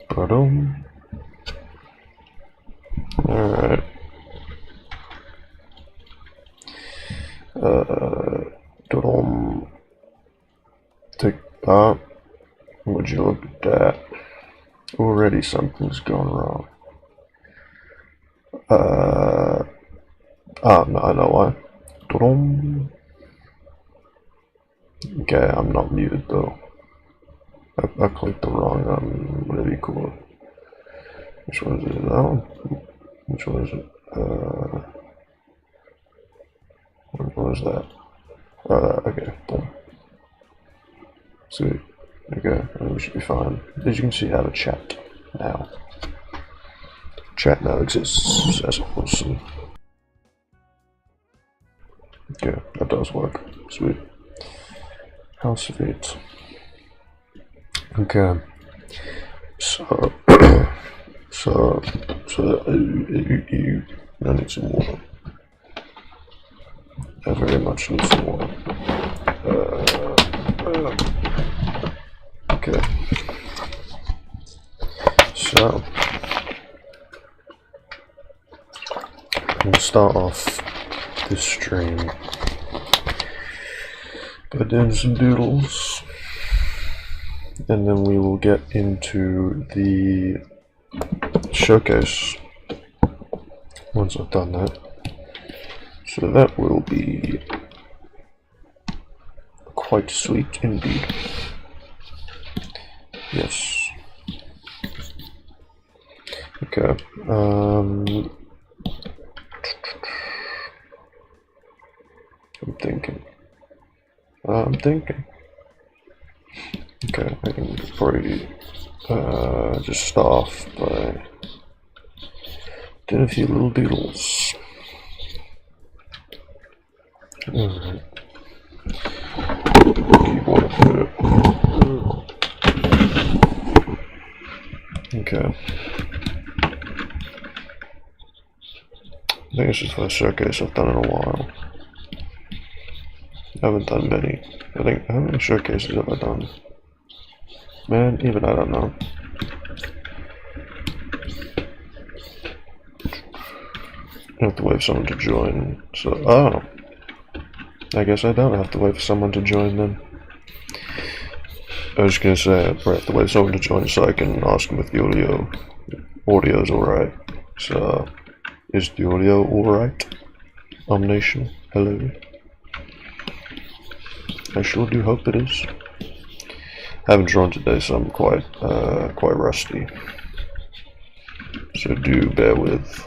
Ba-dum. Alright. Da-dum. Take that. Would you look at that? Already something's gone wrong. No, I know why. Da-dum. Okay, I'm not muted though. I clicked the wrong whatever you call it. Which one is it? That one? Which one is it? What was that? Okay, boom. Sweet. Okay, we should be fine. As you can see, I have a chat now. Chat now exists as a person. Okay, that does work. Sweet. How sweet. Okay. So you need some water. I very much need some water. Okay. So we'll start off this stream by doing some doodles, and then we will get into the showcase once I've done that. So that will be quite sweet indeed. Yes. Okay. I'm thinking. Okay, I can probably just start off by doing a few little doodles. Alright. Keyboard fit. Okay. I think this is the first showcase I've done in a while. I haven't done many. How many showcases have I done? Man, even I don't know. I have to wait for someone to join, so, oh. I guess I don't have to wait for someone to join then. I was gonna say, I have to wait for someone to join so I can ask them if the audio's alright. So, is the audio alright? Nation, hello. I sure do hope it is. I haven't drawn today, so I'm quite rusty. So do bear with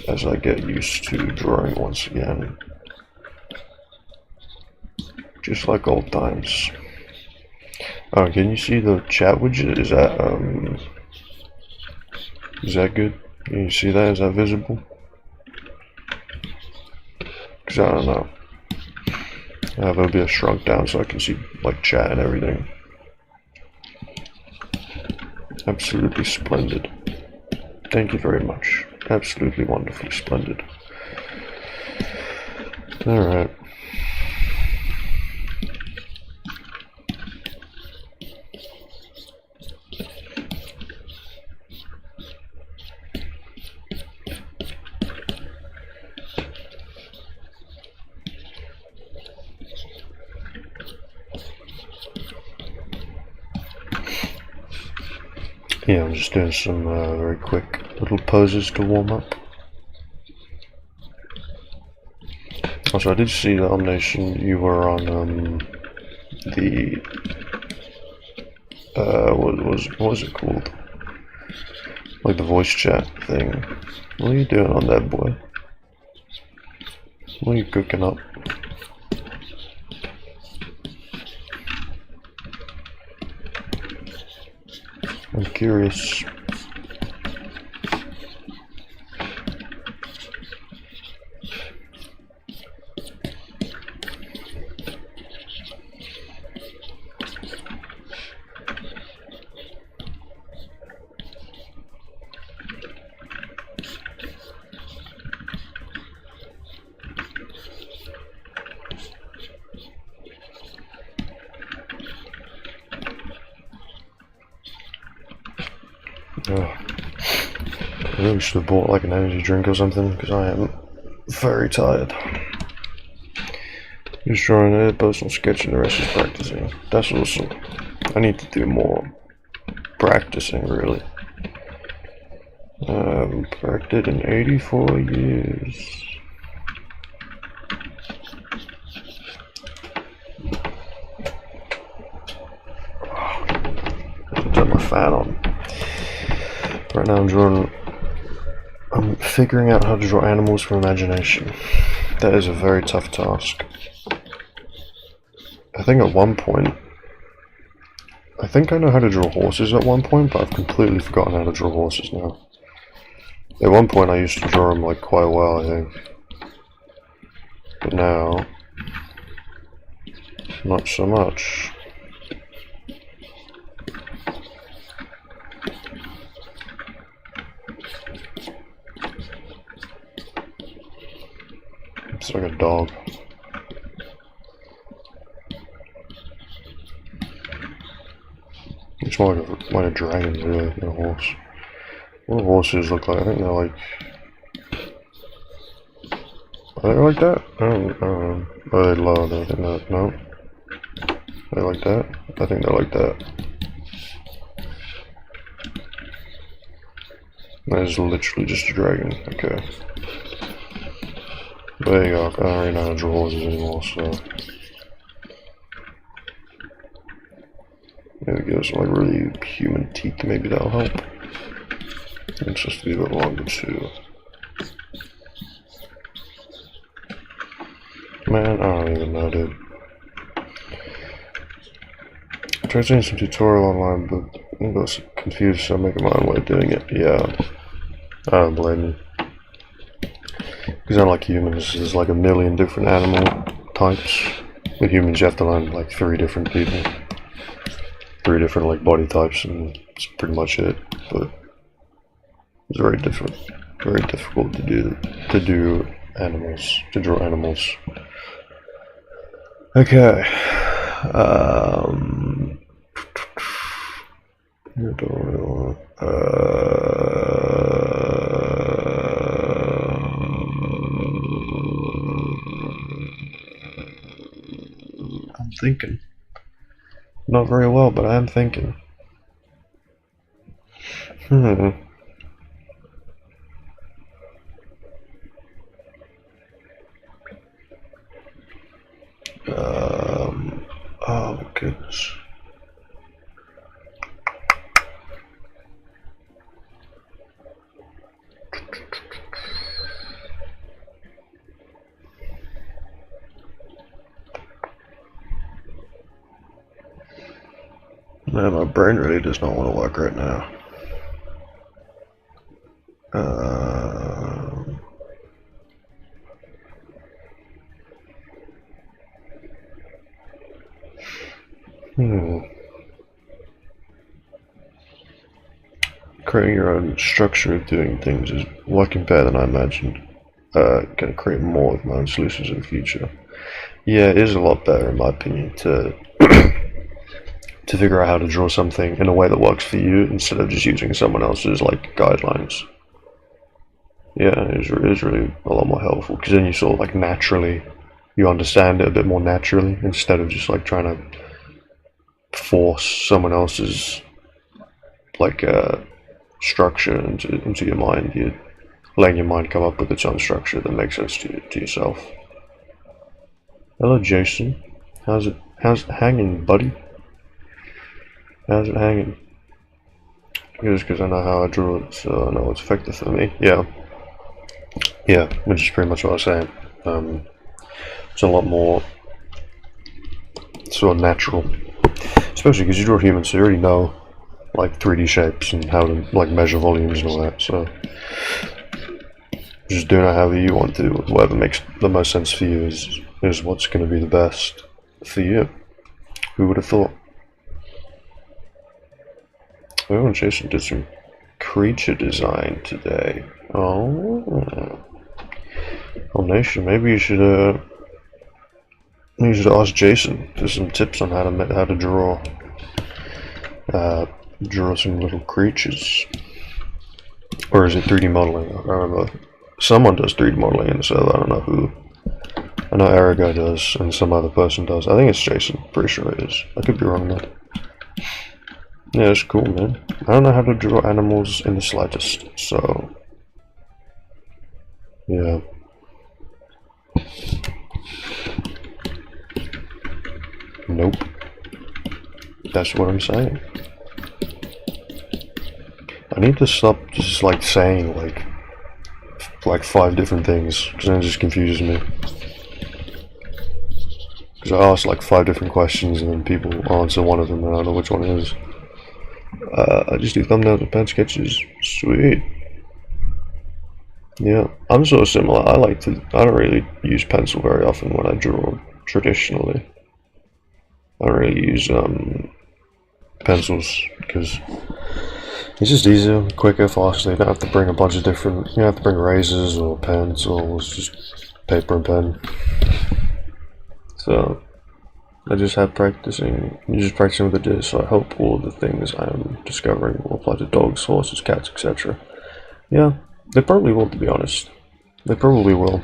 as I get used to drawing once again. Just like old times. Oh, can you see the chat widget? Is that good? Can you see that? Is that visible? Cause I don't know. I have OBS shrunk down so I can see like chat and everything. Absolutely splendid. Thank you very much. Absolutely wonderfully splendid. Alright. Yeah, I'm just doing some very quick little poses to warm up. Also, I did see that Nation, you were on the what was it called? Like the voice chat thing. What are you doing on that, boy? What are you cooking up? I'm curious. I really should have bought like an energy drink or something because I am very tired. Just drawing a personal sketch and the rest is practicing. That's awesome. I need to do more practicing, really. I haven't practiced in 84 years. Turn my fan on. Right now I'm figuring out how to draw animals from imagination. That is a very tough task. I think at one point, I think I know how to draw horses at one point, but I've completely forgotten how to draw horses now. At one point I used to draw them like quite well, I think. But now, not so much. It's like a dog. It's more like a dragon, really, than a horse. What do horses look like? I think they're like... Are they like that? I don't know. Are they low? I think that. No? Are they like that? I think they're like that. That is literally just a dragon. Okay. There you go. I don't really know how to draw horses anymore, so... Maybe give us some like really human teeth, maybe that'll help. It's just to be a bit longer too. Man, I don't even know, dude. I tried seeing some tutorial online, but I got confused, so I'm making my own way of doing it. Yeah, I don't blame you. Because unlike humans, there's like a million different animal types. With humans, you have to learn like 3 different people. 3 different like body types, and that's pretty much it. But it's very different, very difficult to do animals, to draw animals. Okay. I'm thinking. Not very well, but I am thinking. Oh my goodness. Man, my brain really does not want to work right now. Creating your own structure of doing things is working better than I imagined. Gonna create more of my own solutions in the future. Yeah, it is a lot better in my opinion to to figure out how to draw something in a way that works for you instead of just using someone else's like guidelines. Yeah, it is really a lot more helpful because then you sort of like naturally, you understand it a bit more naturally instead of just like trying to force someone else's like structure into your mind. You're letting your mind come up with its own structure that makes sense to yourself. Hello Jason, how's it hanging, buddy? How's it hanging? Just because I know how I draw it, so I know it's effective for me. Yeah, which is pretty much what I was saying. It's a lot more sort of natural, especially because you draw humans, so you already know like 3D shapes and how to like measure volumes and all that. So just doing it however you want to, whatever makes the most sense for you is what's going to be the best for you. Who would have thought? Oh, Jason did some creature design today. Oh, Nation, maybe you should ask Jason for some tips on how to draw some little creatures. Or is it 3D modeling? I can't remember. Someone does 3D modeling in the server, I don't know who. I know Arago does, and some other person does. I think it's Jason, pretty sure it is. I could be wrong though. Yeah, it's cool, man. I don't know how to draw animals in the slightest, so... yeah. Nope. That's what I'm saying. I need to stop just like saying like 5 different things, because then it just confuses me. Because I ask like 5 different questions and then people answer one of them and I don't know which one it is. I just do thumbnails and pen sketches. Sweet. Yeah, I'm sort of similar. I don't really use pencil very often when I draw traditionally. I don't really use pencils because it's just easier, quicker, faster. You don't have to bring a bunch of different, you don't have to bring erasers or pencils, just paper and pen. So I just have practicing, with the disc, so I hope all the things I'm discovering will apply to dogs, horses, cats, etc. Yeah, they probably will, to be honest. They probably will.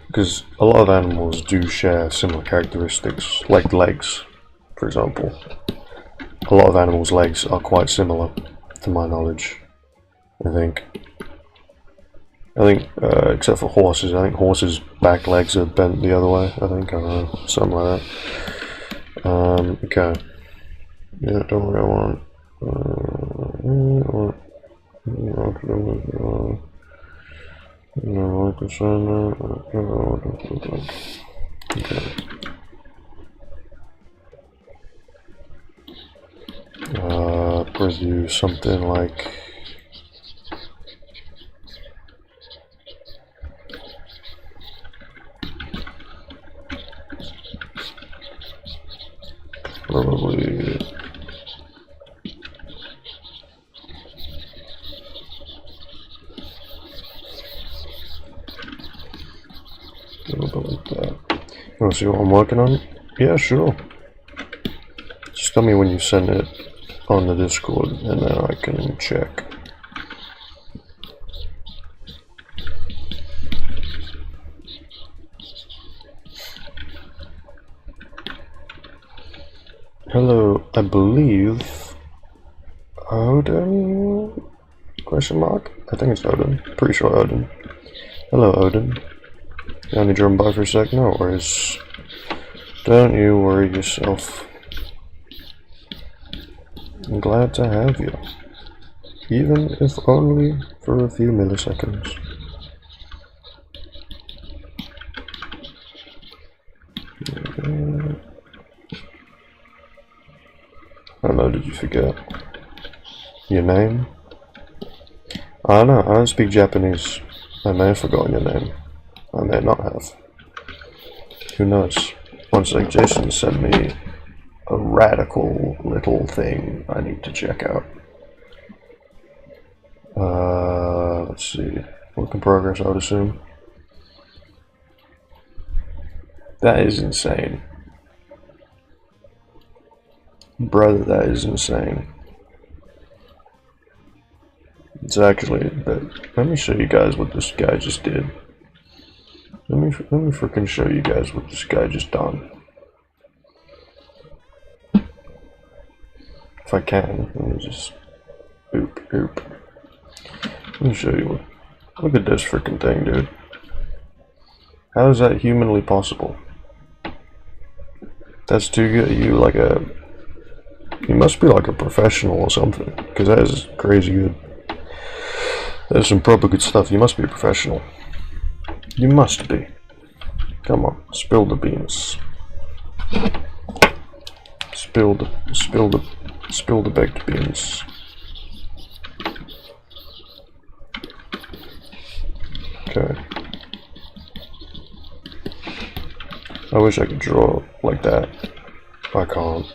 Because a lot of animals do share similar characteristics, like legs, for example. A lot of animals' legs are quite similar, to my knowledge, I think. Except for horses, I think horses' back legs are bent the other way, I don't know, something like that. Okay. Yeah, don't worry, I want... okay. Preview something like... probably... a little bit like that. You wanna see what I'm working on? Yeah, sure. Just tell me when you send it on the Discord and then I can check. Hello, I believe Odin? Question mark? I think it's Odin. Pretty sure Odin. Hello, Odin. You only drum by for a sec? No worries. Don't you worry yourself. I'm glad to have you. Even if only for a few milliseconds. I don't know, did you forget your name? I don't know, I don't speak Japanese. I may have forgotten your name. I may not have. Who knows? One sec, Jason sent me a radical little thing I need to check out. Let's see. Work in progress, I would assume. That is insane. Brother, that is insane. It's actually, but let me show you guys what this guy just did. Let me freaking show you guys what this guy just done. If I can, let me just oop. Let me show you what. Look at this freaking thing, dude. How is that humanly possible? That's too good. You must be like a professional or something, because that is crazy good. There's some proper good stuff. You must be a professional. You must be. Come on, spill the beans. Spill the baked beans. Okay. I wish I could draw like that. I can't.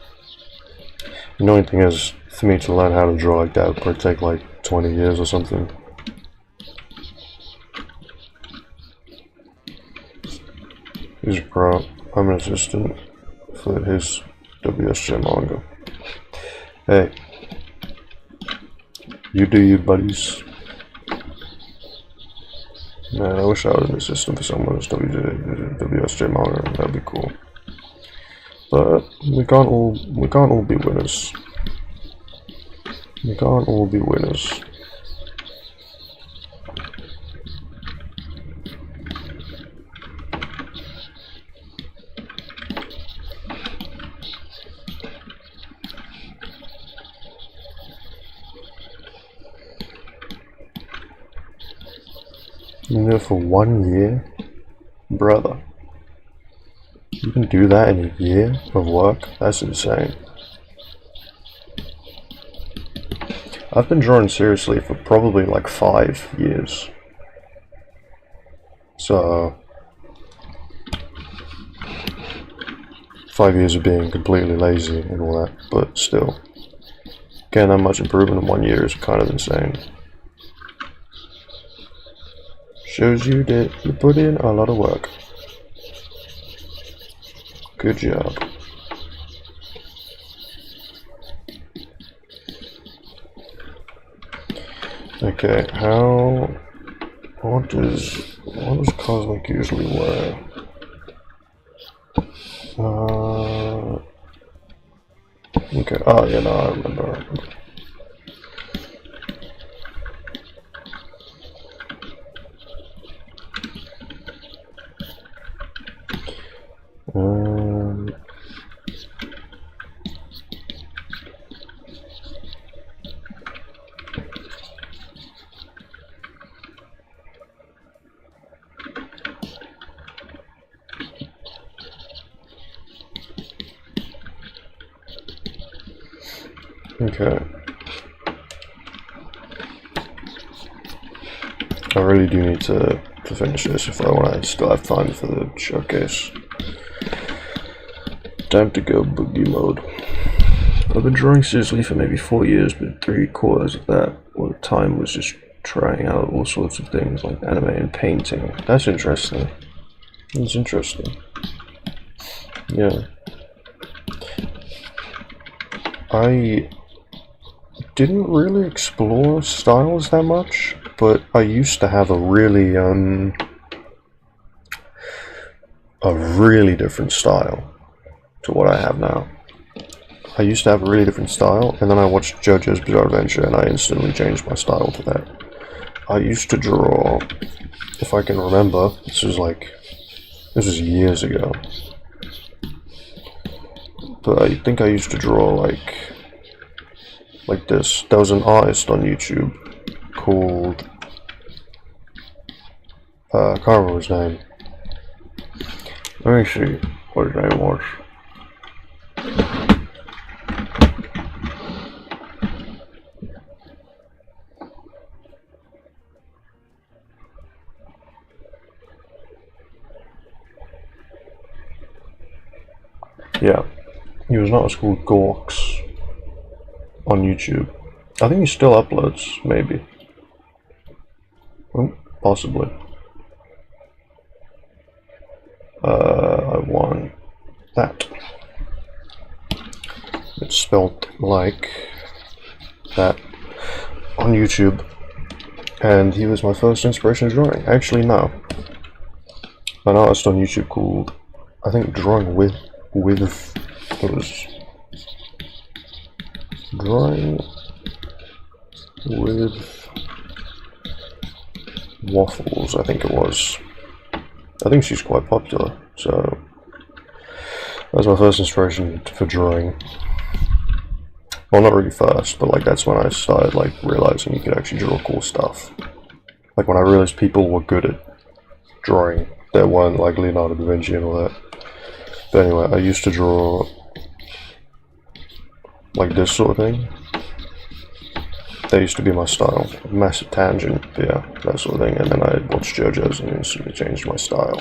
The annoying thing is, for me to learn how to draw like that would probably take like 20 years or something. He's a pro. I'm an assistant for his WSJ manga. Hey. You do you, buddies. Man, I wish I was an assistant for someone who's WSJ monitoring. That'd be cool. But we can't all be winners. We can't all be winners. You know, for 1 year, brother. You can do that in a year of work? That's insane. I've been drawing seriously for probably like 5 years. So 5 years of being completely lazy and all that, but still. Getting that much improvement in 1 year is kind of insane. Shows you that you put in a lot of work. Good job. Okay, what does Cosmic usually wear? Okay, oh yeah, no, I remember. Okay. I really do need to finish this if I want to still have time for the showcase. Time to go boogie mode. I've been drawing seriously for maybe 4 years, but 3/4 of that time was just trying out all sorts of things like anime and painting. That's interesting. That's interesting. Yeah. I didn't really explore styles that much, but I used to have a really different style to what I have now. I used to have a really different style, and then I watched JoJo's Bizarre Adventure, and I instantly changed my style to that. I used to draw, if I can remember, this was years ago, but I think I used to draw like this. There was an artist on YouTube called, I can't remember his name. Let me see what his name was. Yeah, he was not as called Gorks on YouTube. I think he still uploads, maybe. Possibly. I want that. It's spelled like that on YouTube, and he was my first inspiration of drawing. Actually, no. An artist on YouTube called, I think, Drawing with Waffles, I think it was. I think she's quite popular, so that was my first inspiration for drawing. Well, not really first, but like that's when I started like realizing you could actually draw cool stuff. Like when I realized people were good at drawing, they weren't like Leonardo da Vinci and all that. But anyway, I used to draw like this sort of thing. That used to be my style. Massive tangent, yeah, that sort of thing. And then I watched JoJo's and instantly changed my style.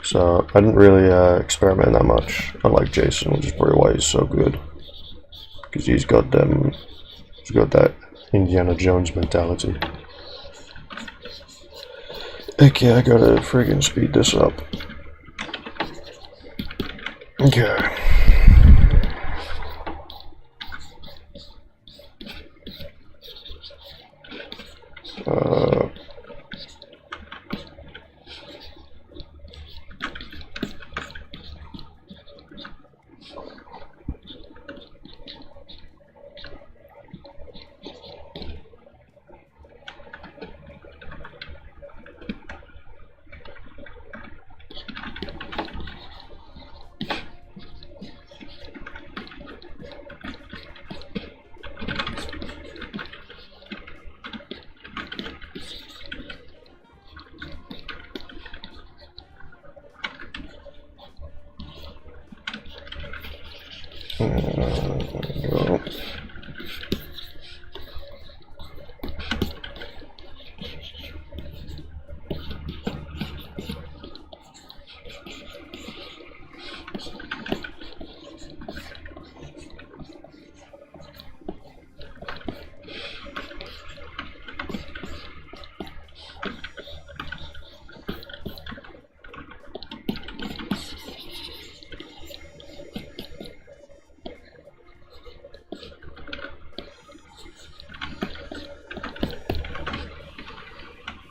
So I didn't really experiment that much, unlike Jason, which is probably why he's so good. Because he's got that Indiana Jones mentality. Okay, I gotta friggin' speed this up. Okay.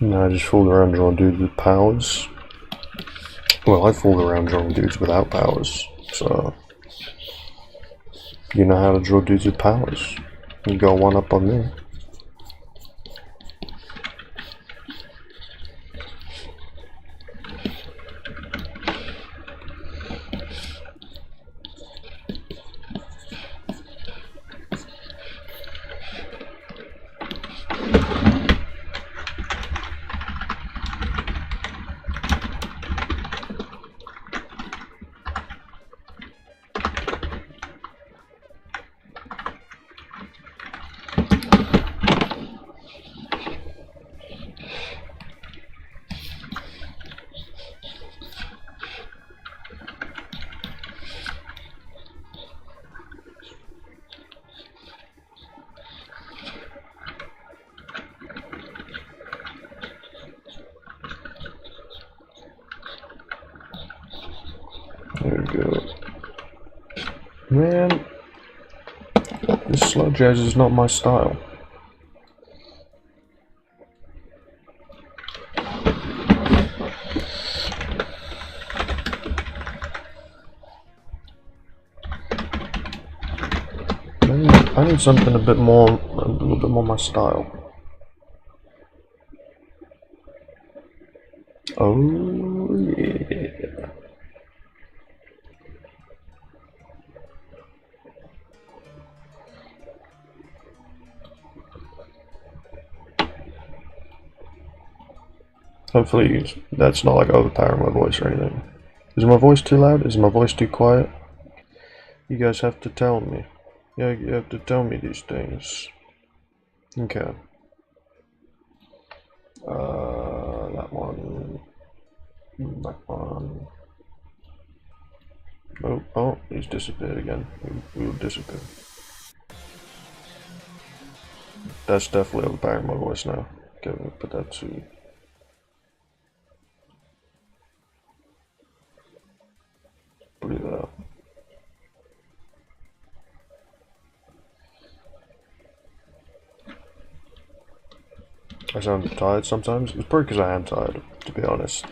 No, I just fooled around drawing dudes with powers. Well, I fooled around drawing dudes without powers, so... You know how to draw dudes with powers. You got one up on me. There we go. Man, this slow jazz is not my style. I need something a little bit more my style. Oh yeah. Hopefully that's not like overpowering my voice or anything. Is my voice too loud? Is my voice too quiet? You guys have to tell me. Yeah, you have to tell me these things. Okay. That one. That one. Oh, he's disappeared again. He will disappear. That's definitely overpowering my voice now. Okay, we'll put that to... Breathe out. I sound tired sometimes. It's probably because I am tired, to be honest.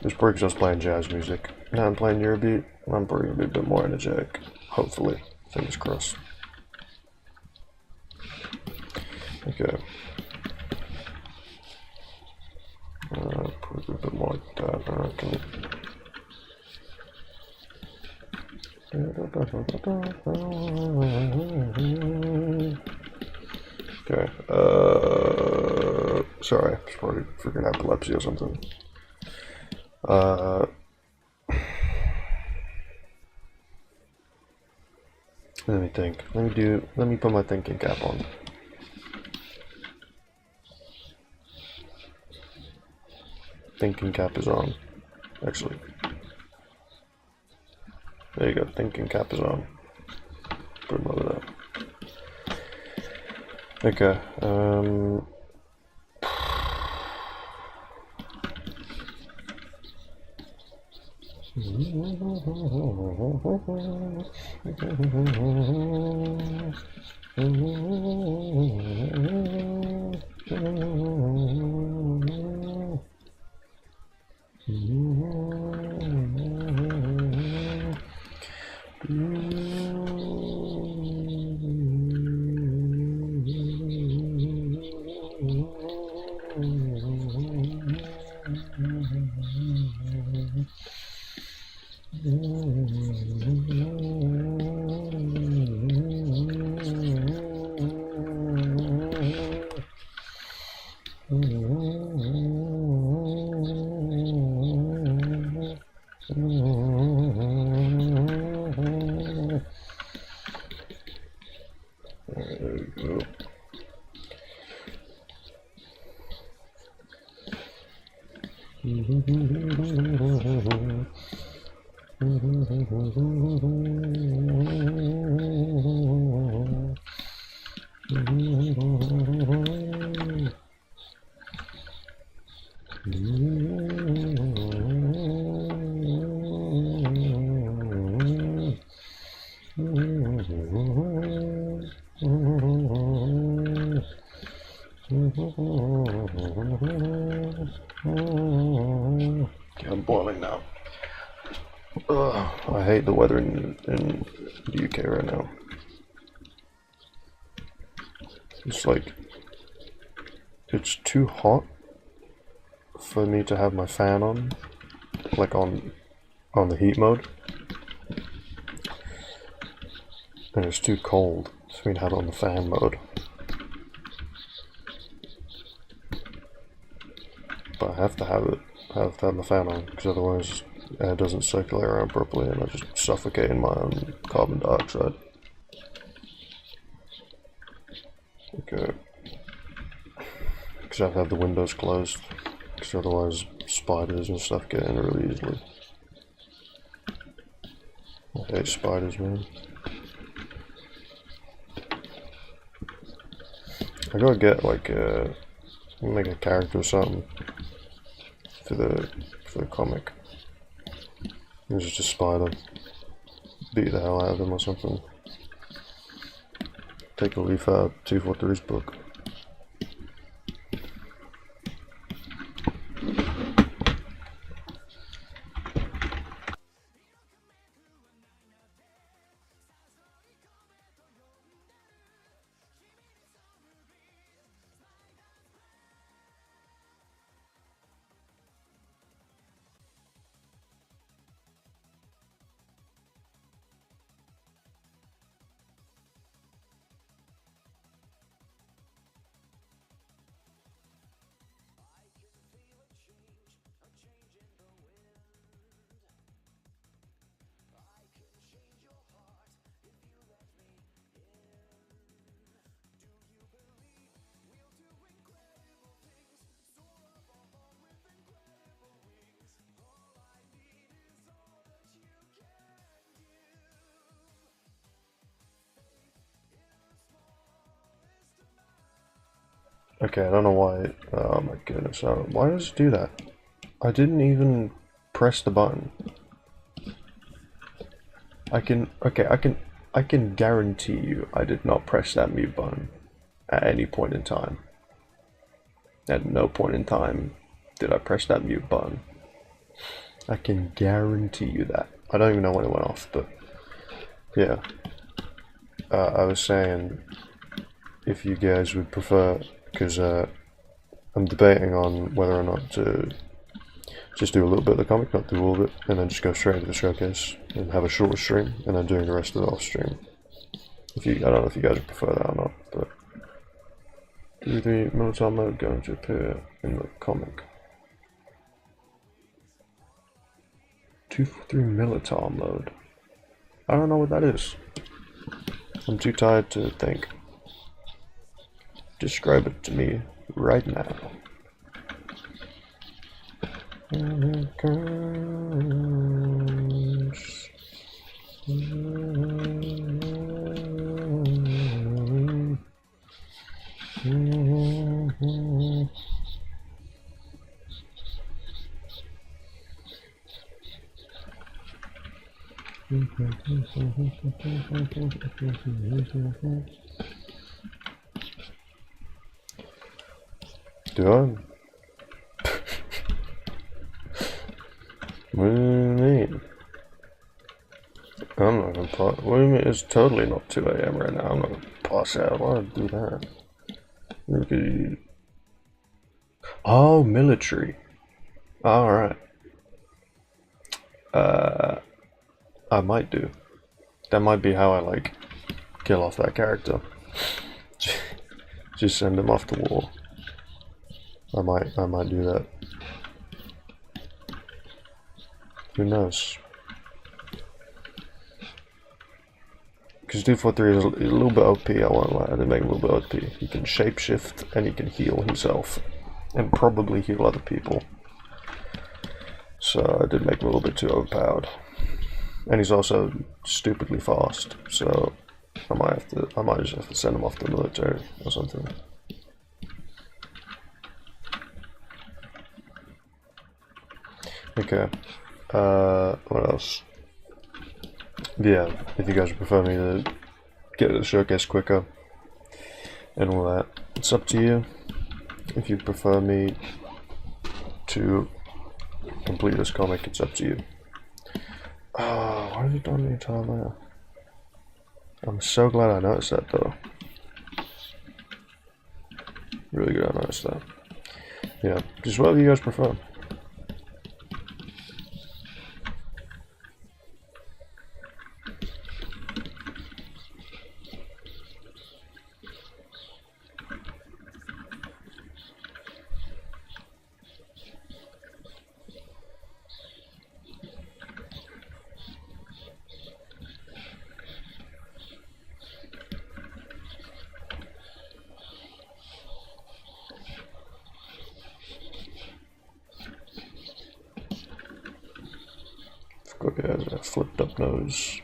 It's probably because I was playing jazz music. Now I'm playing Eurobeat. I'm probably going to be a bit more energetic. Hopefully. Fingers crossed. Okay. Probably a bit more like that, I reckon. Okay, sorry, it's probably freaking epilepsy or something. Let me think. Let me put my thinking cap on. Thinking cap is on, actually. There you go, thinking cap is on. Put him over there. Okay, I'm boiling now. I hate the weather in the UK right now. It's like, it's too hot for me to have my fan on, like on the heat mode, and it's too cold for me to have it on the fan mode. But I have to have it. I have to have the fan on, because otherwise air doesn't circulate around properly and I just suffocate in my own carbon dioxide. Okay. Because I have to have the windows closed, because otherwise spiders and stuff get in really easily. I hate spiders, man. I gotta get like make a character or something for the comic. It's just a spider. Beat the hell out of him or something. Take a leaf out of 243's book. Okay, I don't know why. Oh my goodness! Why does it do that? I didn't even press the button. I can guarantee you I did not press that mute button at any point in time. At no point in time did I press that mute button. I can guarantee you that. I don't even know when it went off, but yeah. I was saying if you guys would prefer, because I'm debating on whether or not to just do a little bit of the comic, not do all of it, and then just go straight into the showcase and have a shorter stream, and then doing the rest of it off stream. I don't know if you guys would prefer that or not, but 2-3 Military mode going to appear in the comic. 2-3 Military mode. I don't know what that is. I'm too tired to think. Describe it to me right now. Do I? What do you mean? I'm not gonna pass. What do you mean? It's totally not 2 AM right now. I'm not gonna pass out. Why would I do that? Look at you. Oh, military. Alright. I might do. That might be how I, like, kill off that character. Just send him off to war. I might do that. Who knows? Because 243 is a little bit OP, I won't lie. I did make him a little bit OP. He can shapeshift and he can heal himself. And probably heal other people. So I did make him a little bit too overpowered. And he's also stupidly fast, so I might just have to send him off to the military or something. Okay. What else? Yeah, if you guys prefer me to get to the showcase quicker and all that, it's up to you. If you prefer me to complete this comic, it's up to you. Oh, why have you done the entire layer? I'm so glad I noticed that though. Really good I noticed that. Yeah, just whatever you guys prefer. It has a flipped up nose.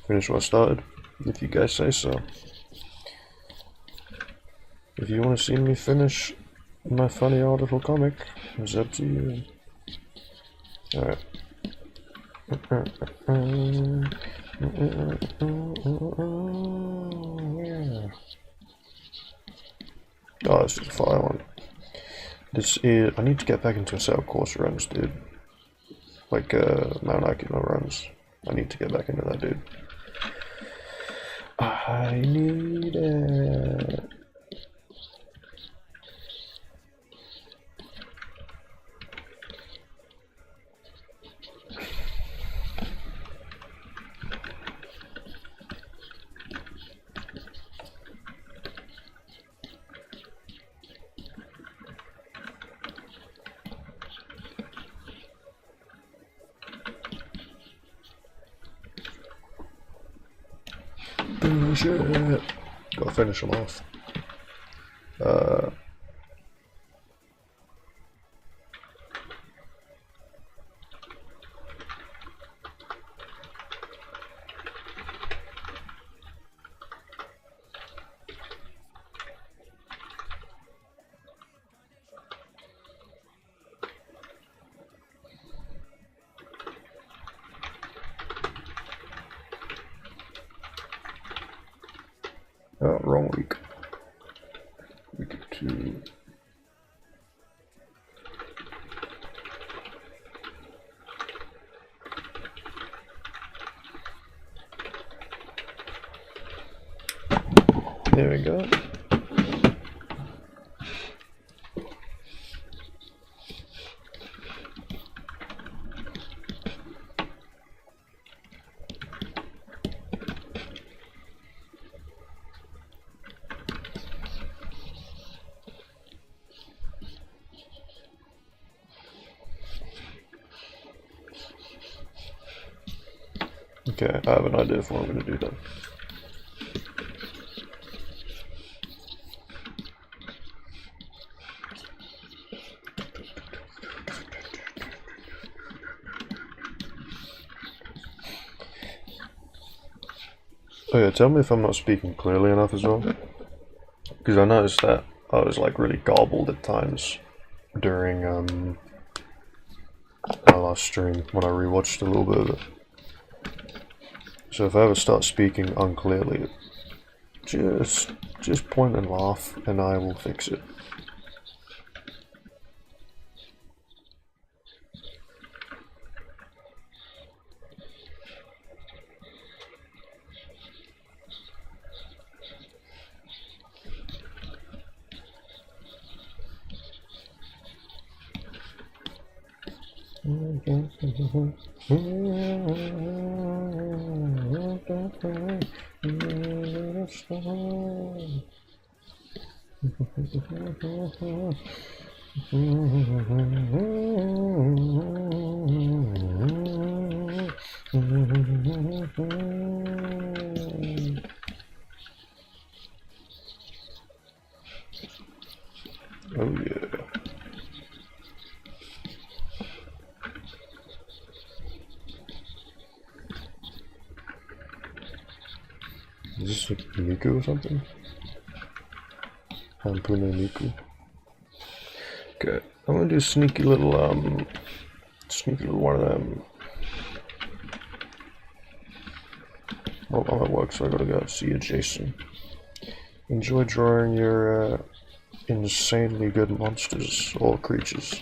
Finish what I started, if you guys say so. If you want to see me finish my funny old little comic, it's up to you. Alright. Yeah. Oh, this is a fire one. This is. I need to get back into a set of course runs, dude. Like Mount Akima runs. I need to get back into that, dude. I need it. Shit. Gotta finish them off. Oh, wrong week. Week 2. There we go. Okay, I have an idea for what I'm going to do then. Oh yeah, tell me if I'm not speaking clearly enough as well. Because I noticed that I was like really garbled at times during our last stream when I rewatched a little bit of it. So if I ever start speaking unclearly, just point and laugh and I will fix it. Oh yeah. Is this like Miku or something? Hampune Miku. Okay, I'm gonna do a sneaky little one of them. Well, I'm at work, so I gotta go see you, Jason. Enjoy drawing your insanely good monsters or creatures.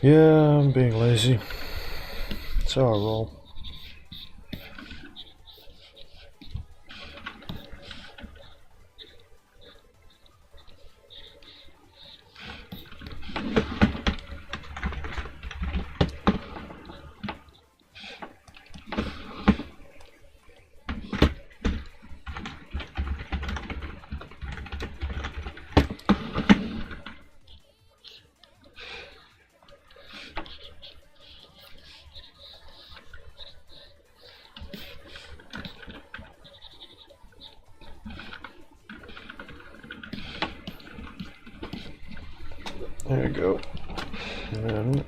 Yeah, I'm being lazy. That's how I roll. There you go. And then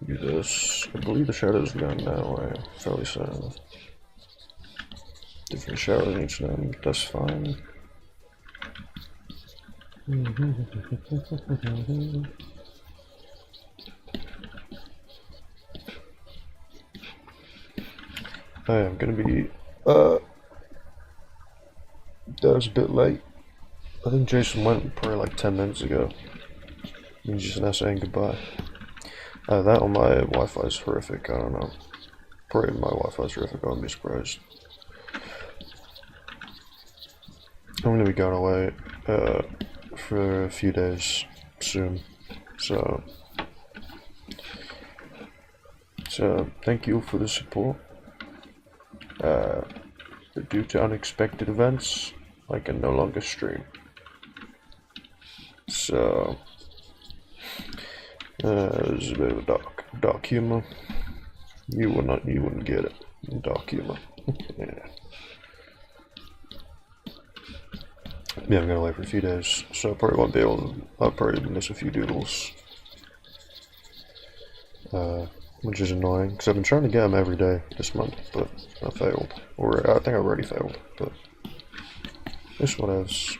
do this. I believe the shadow's gone now. I'm fairly certain. Different shadow in each of them. That's fine. I am gonna be that was a bit late. I think Jason went probably like 10 minutes ago. He's just now saying goodbye. That on my Wi-Fi is horrific. I don't know. Probably my Wi-Fi is horrific. I wouldn't be surprised. I'm gonna be going away for a few days soon. So thank you for the support. But due to unexpected events, I can no longer stream. So there's a bit of a dark humor. You wouldn't get it. Dark humor. Yeah. Yeah, I'm going away for a few days, so I probably won't be able to. I'll probably miss a few doodles, which is annoying because I've been trying to get them every day this month, but I failed. Or I think I already failed, but this one has.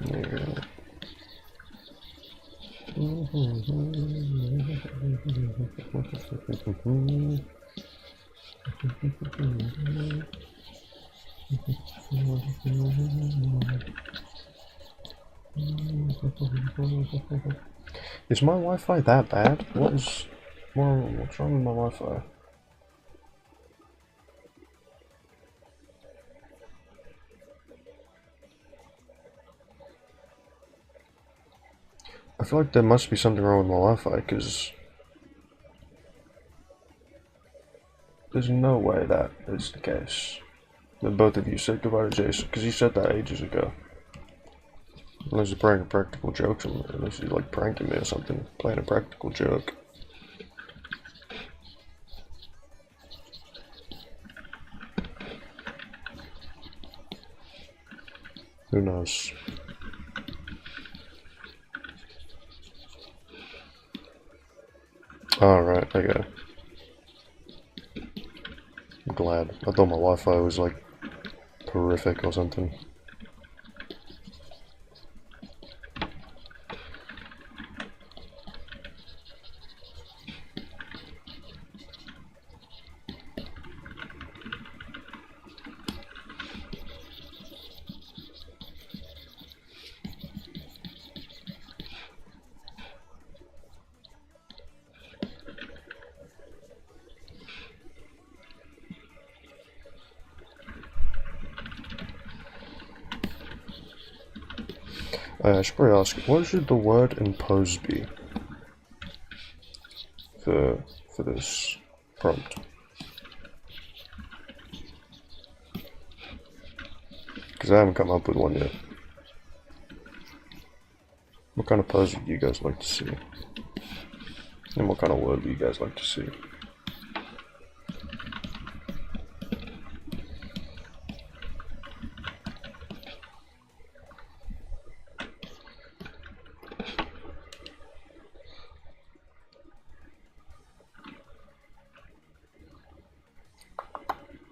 There you go. Is my Wi-Fi that bad? What's wrong with my Wi-Fi? I feel like there must be something wrong with my Wi-Fi, because there's no way that is the case. That both of you said goodbye to Jason, because he said that ages ago. Unless he's playing a practical joke, unless he's like pranking me or something, playing a practical joke. Who knows? Alright, okay. I'm glad. I thought my Wi-Fi was like horrific or something. I should probably ask, what should the word impose be for this? prompt. Because I haven't come up with one yet. What kind of puzzle do you guys like to see? And what kind of word do you guys like to see?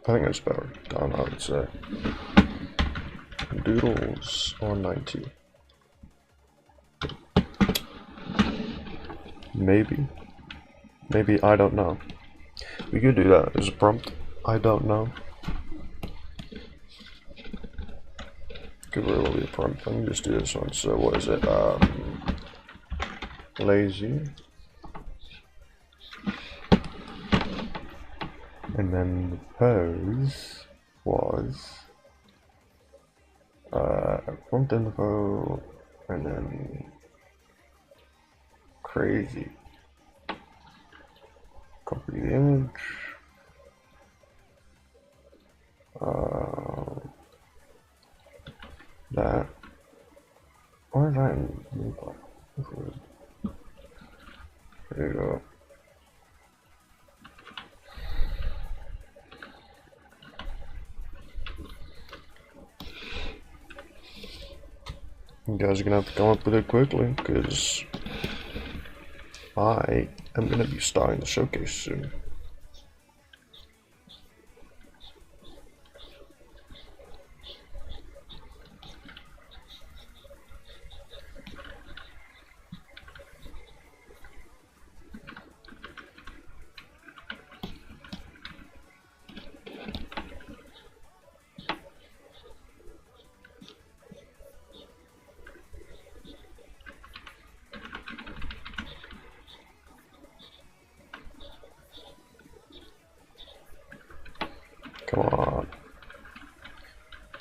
I think that's about done, I would say. Doodles on 90. Maybe. Maybe, I don't know. We could do that as a prompt. I don't know. Could really be a prompt. Let me just do this one. So what is it? Lazy. And then the pose was prompt info, and then crazy. Copy the image. That. Why is that in info? There you go. You guys are gonna have to come up with it quickly, because I am gonna be starting the showcase soon. Come on.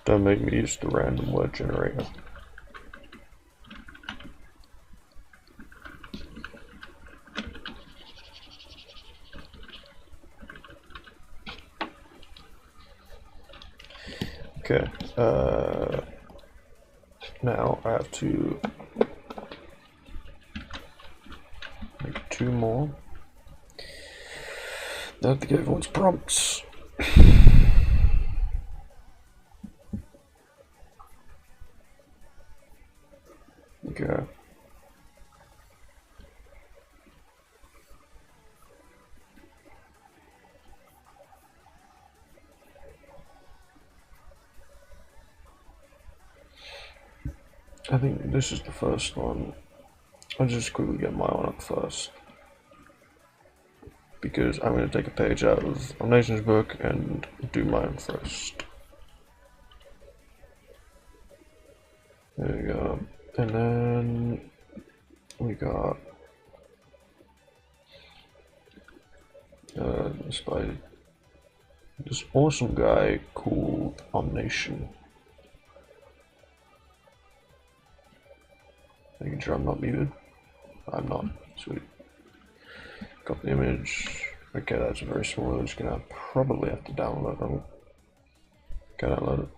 Don't make me use the random word generator. Okay, now I have to make 2 more. I have to get everyone's prompts. Okay. I think this is the first one. I'll just quickly get my one up first, because I'm going to take a page out of Nation's book and do mine first. There we go. And then we got this awesome guy called Omnation. Making sure I'm not muted. I'm not. Sweet. Copy the image. Okay, that's very small. I'm just gonna probably have to download them. Can I download it?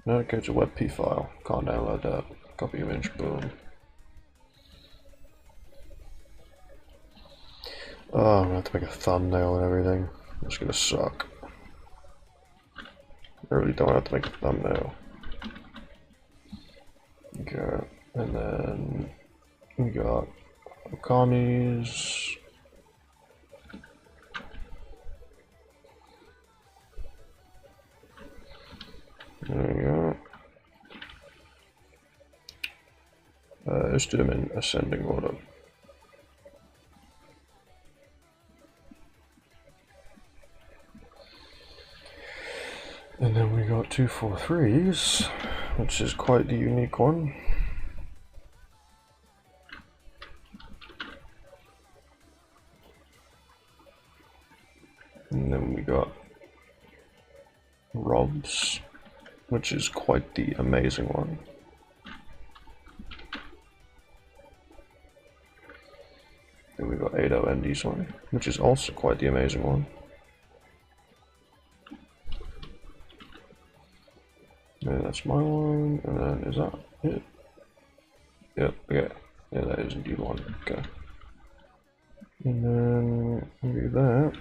No, okay, it's a WebP file. Can't download that. Copy image. Boom. Oh, I'm gonna have to make a thumbnail and everything. It's gonna suck. I really don't have to make a thumbnail. Okay, and then we got Okami's. There we go. Let's do them in ascending order. And then we got 2 4-3s, which is quite the unique one. And then we got Robs, which is quite the amazing one. Then we got 80 ND this way, which is also quite the amazing one. And that's my one, and then is that it? Yep, okay. Yeah, that is indeed one. Okay. And then do that.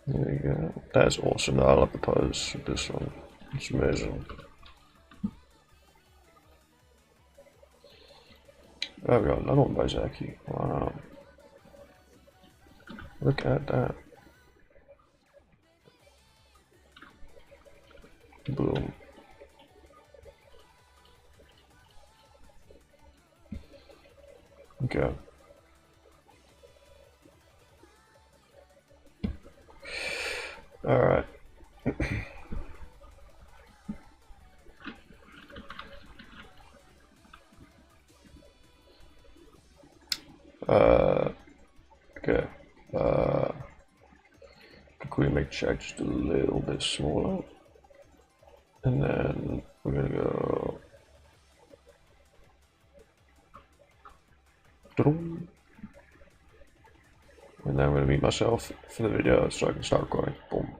There you go. That's awesome. I love the pose of this one. It's amazing. Oh, we got another one by Zaki. Wow. Look at that. Boom. Okay. Alright. Okay. Can we make check just a little bit smaller? And then we're gonna go. And then I'm gonna mute myself for the video so I can start recording. Boom.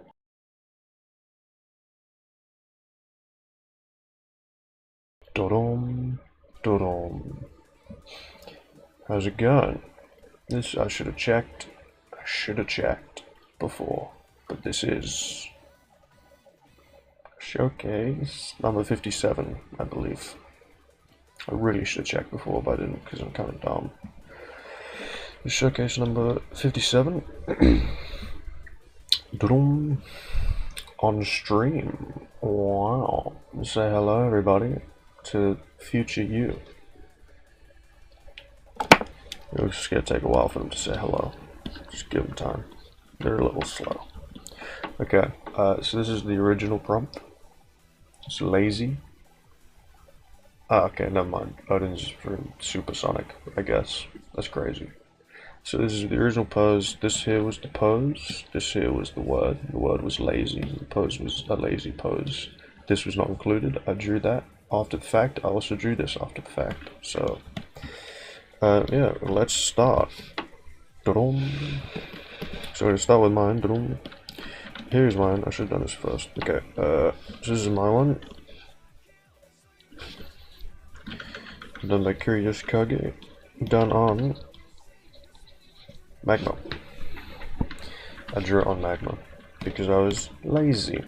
Dodom. How's it going? This I should have checked. I should have checked before, but this is showcase number 57, I believe. I really should have checked before, but I didn't because I'm kind of dumb. Showcase number 57 on stream. Wow. Say hello, everybody, to future you. It's just gonna take a while for them to say hello. Just give them time. They're a little slow. Okay, so this is the original prompt. It's lazy. Ah, okay, never mind. Odin's from Supersonic, I guess. That's crazy. So this is the original pose. This here was the pose. This here was the word. The word was lazy. The pose was a lazy pose. This was not included. I drew that after the fact. I also drew this after the fact. So yeah, let's start. So we're gonna start with mine. Here's mine. I should have done this first. Okay, so this is my one. Done by Curious Kage. Done on Magma. I drew it on Magma because I was lazy.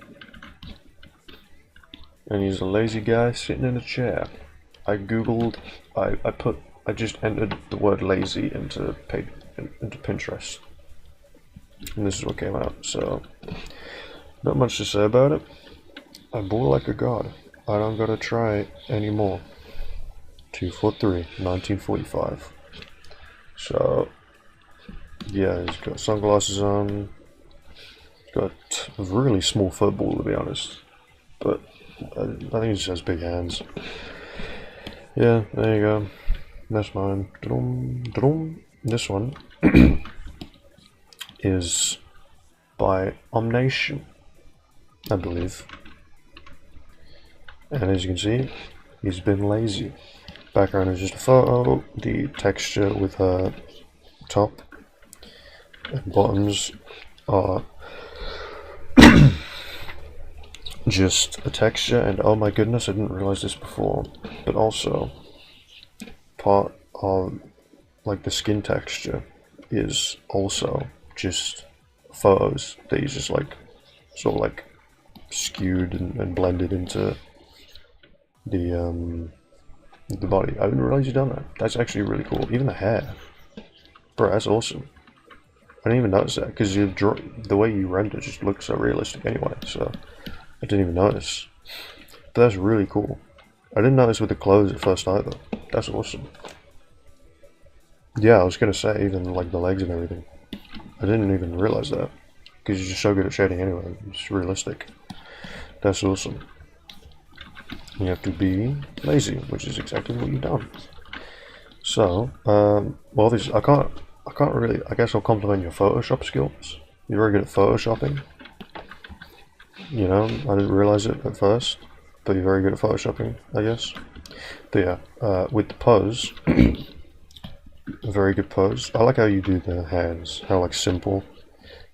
And he's a lazy guy sitting in a chair. I googled, I just entered the word lazy into Pinterest. And this is what came out, so not much to say about it. I bore like a god. I don't gotta try anymore. 243, 1945. So yeah, he's got sunglasses on. He's got a really small football, to be honest, but I think he just has big hands. Yeah, there you go. That's mine. This one is by Omnation, I believe. And as you can see, he's been lazy. Background is just a photo. The texture with her top and bottoms are just a texture, and oh my goodness, I didn't realize this before, but also part of like the skin texture is also just photos that he's just like sort of like skewed and blended into the body. I didn't realize you'd done that. That's actually really cool. Even the hair, bro, that's awesome. I didn't even notice that because you draw the way you render just looks so realistic anyway, so I didn't even notice. But that's really cool. I didn't notice with the clothes at first either. That's awesome. Yeah, I was gonna say even like the legs and everything. I didn't even realize that because you're just so good at shading anyway. It's realistic. That's awesome. You have to be lazy, which is exactly what you've done. So, well, this I can't I can't really, I guess I'll compliment your Photoshop skills. You're very good at Photoshopping. You know, I didn't realize it at first, but you're very good at Photoshopping, I guess. But yeah, with the pose, a very good pose. I like how you do the hands, how like simple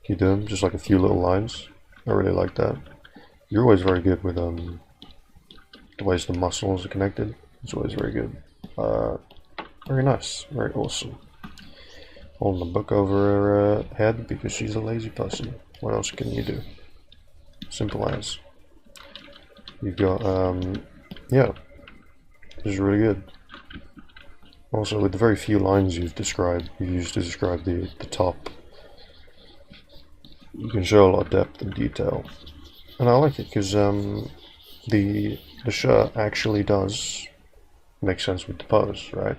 you do them, just like a few little lines. I really like that. You're always very good with the ways the muscles are connected. It's always very good. Very nice, very awesome. Holding the book over her head because she's a lazy person. What else can you do? Simple as. You've got, yeah, this is really good. Also, with the very few lines you've used to describe the top, you can show a lot of depth and detail. And I like it because the shirt actually does make sense with the pose, right?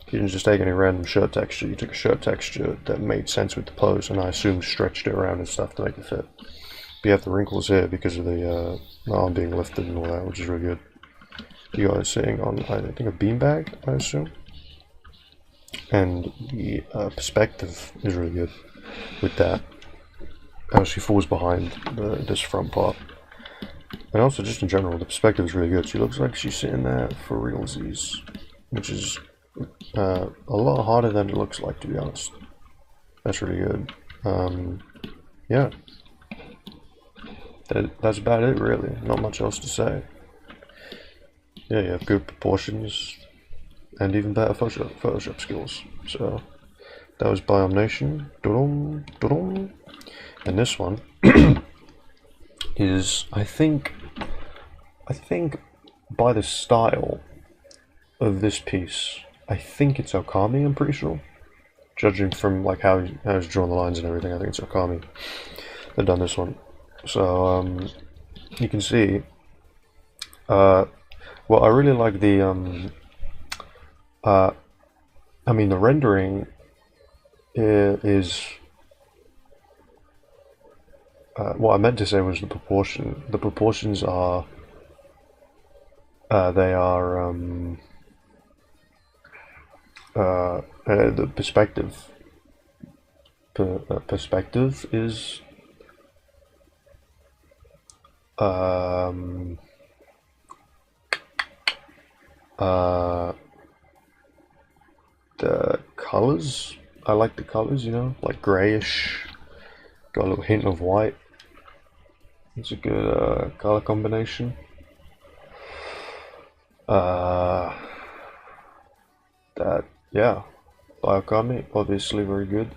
You didn't just take any random shirt texture, you took a shirt texture that made sense with the pose, and I assume stretched it around and stuff to make it fit. But you have the wrinkles here because of the arm being lifted and all that, which is really good. You guys sitting on, I think, a beanbag, I assume. And the perspective is really good with that. How she falls behind this front part. And also, just in general, the perspective is really good. She looks like she's sitting there for realsies, which is a lot harder than it looks like, to be honest. That's really good. Yeah. That's about it, really. Not much else to say. Yeah, you have good proportions and even better Photoshop skills. So that was Biomnation. And this one is, I think by the style of this piece, I think it's Okami, I'm pretty sure. Judging from like how he's drawn the lines and everything, I think it's Okami that done this one. So you can see, well, I really like the I mean, the rendering is what I meant to say was the proportion. The proportions are they are the perspective. Perspective is the colors. I like the colors, you know, like grayish, got a little hint of white. It's a good color combination. That, yeah, Okami, obviously very good.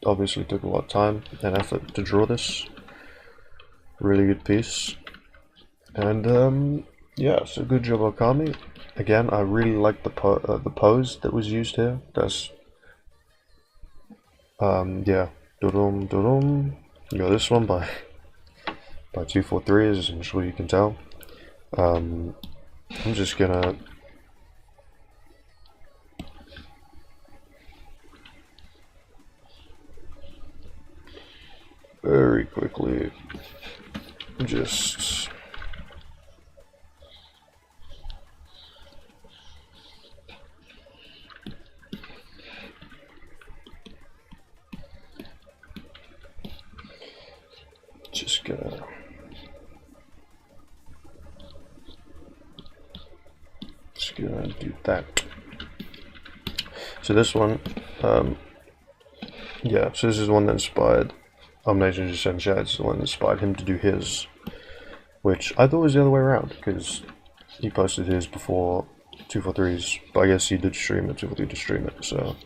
Obviously took a lot of time and effort to draw this. Really good piece. And yeah, so good job, Okami. Again, I really like the pose that was used here. That's yeah, dum. You got this one by 243, as I'm sure you can tell. I'm just gonna very quickly just gonna do that. So this one, yeah, so this is one that inspired Omnation just said in chat, it's the one that inspired him to do his, which I thought was the other way around, because he posted his before 243's, but I guess he did stream it, 243 did stream it, so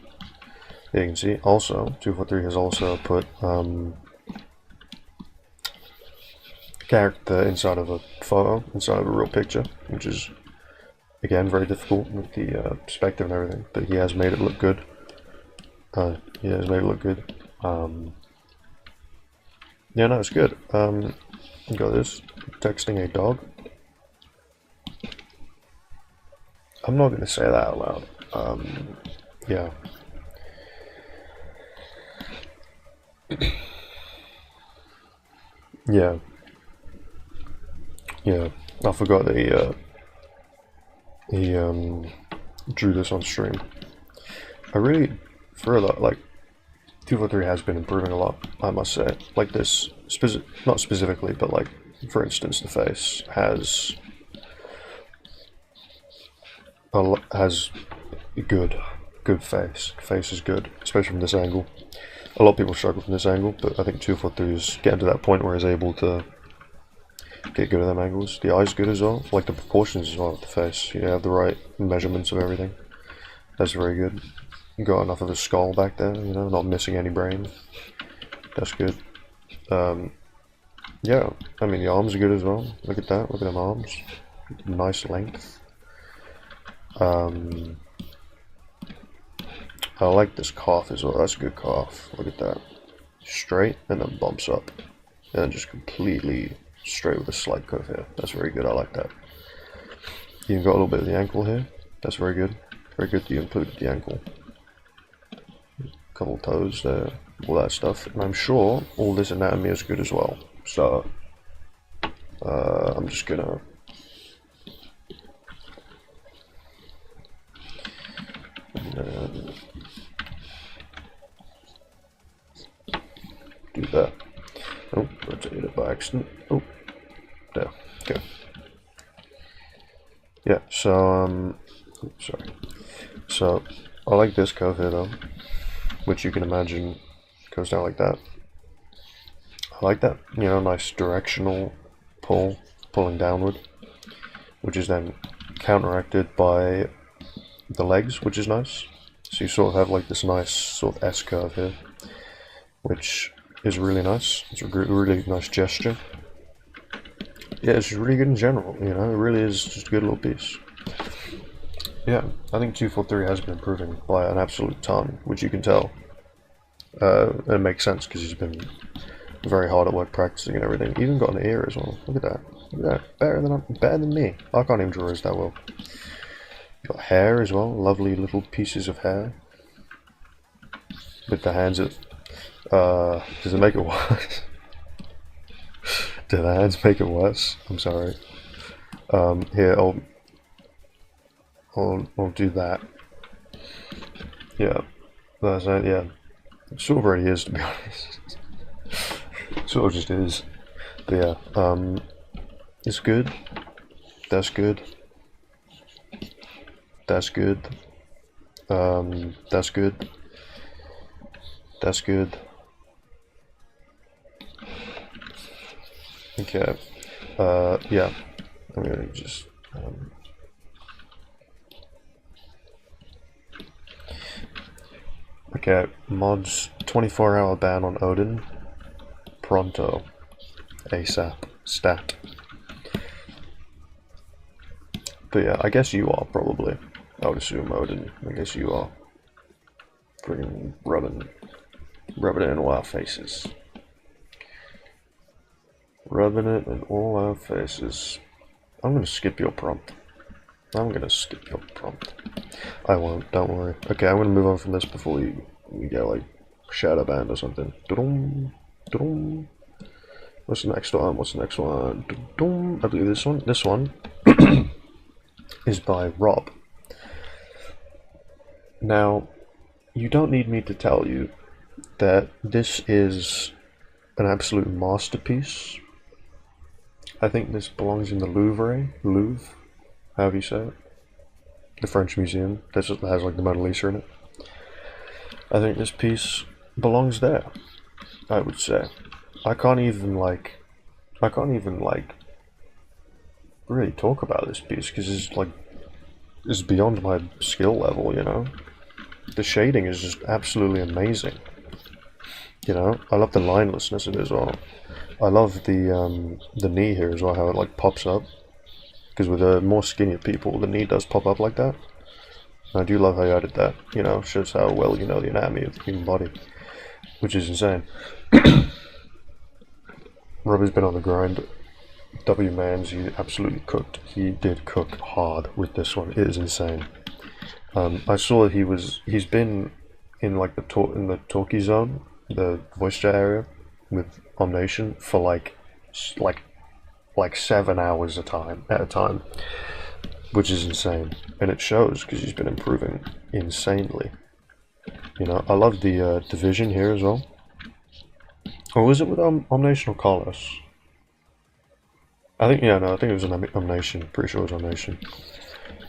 yeah, you can see. Also, 243 has also put character inside of a photo, inside of a real picture, which is, again, very difficult with the perspective and everything, but he has made it look good. Yeah, no, it's good. You got this, texting a dog. I'm not going to say that out loud. Yeah. Yeah, I forgot that he drew this on stream. I really for a lot, like 243 has been improving a lot, I must say. Like this, not specifically, but like for instance, the face has good face. Face is good, especially from this angle. A lot of people struggle from this angle, but I think 243 is getting to that point where he's able to get good at them angles. The eye's good as well, like the proportions as well of the face. You have the right measurements of everything. That's very good. You got enough of a skull back there, you know, not missing any brain. That's good. Yeah, I mean the arms are good as well. Look at that, look at them arms. Nice length. I like this cough as well. That's a good cough. Look at that. Straight and then bumps up. And then just completely straight with a slight curve here. That's very good. I like that. You even got a little bit of the ankle here. That's very good. Very good that you included the ankle. Couple toes there. All that stuff. And I'm sure all this anatomy is good as well. So, I'm just gonna do that. Oh, rotate it by accident. Oh, there. Okay. Yeah. So sorry. So I like this curve here though, which you can imagine goes down like that. I like that. You know, nice directional pulling downward, which is then counteracted by the legs, which is nice. So you sort of have like this nice sort of S curve here, which is really nice. It's a really nice gesture. Yeah, it's just really good in general, you know, it really is just a good little piece. Yeah, I think 243 has been improving by an absolute ton, which you can tell. And it makes sense because he's been very hard at work practicing and everything. Even got an ear as well. Look at that. Look at that. Better than me. I can't even draw his that well. Got hair as well. Lovely little pieces of hair. With the hands. Does it make it worse? Do the hands make it worse? I'm sorry. Here I'll do that. Yeah. That's it. Yeah. It sort of already is, to be honest. Sort of just is. But yeah, it's good. That's good. That's good. That's good. That's good. Okay. Yeah. I'm gonna just okay, mods 24-hour ban on Odin. Pronto. ASAP. Stat. But yeah, I guess you are probably. I would assume Odin. I guess you are. Freaking rubbing it in all our faces. Rubbing it in all our faces. I'm gonna skip your prompt. I'm gonna skip your prompt. I won't, don't worry. Okay, I'm gonna move on from this before we get like shadow banned or something. Da-dum, da-dum. What's the next one? What's the next one? Da-dum. I believe this one. This one is by Rob. Now, you don't need me to tell you that this is an absolute masterpiece. I think this belongs in the Louvre, however you say it. The French museum that has like the Mona Lisa in it. I think this piece belongs there, I would say. I can't even really talk about this piece because it's beyond my skill level, you know. The shading is just absolutely amazing. You know, I love the linelessness of it as well. I love the knee here as well, how it like pops up. Because with the more skinnier people, the knee does pop up like that. And I do love how you added that. You know, shows how well you know the anatomy of the human body, which is insane. Robbie's been on the grind. W-Mans, he absolutely cooked. He did cook hard with this one. It is insane. I saw that he's been in like the talkie zone, the voice chat area with Omnation for like 7 hours at a time, which is insane, and it shows because he's been improving insanely. You know, I love the division here as well. Or was it with Omnation or Carlos? I think, yeah, no, I think it was an Omnation. Pretty sure it was Omnation.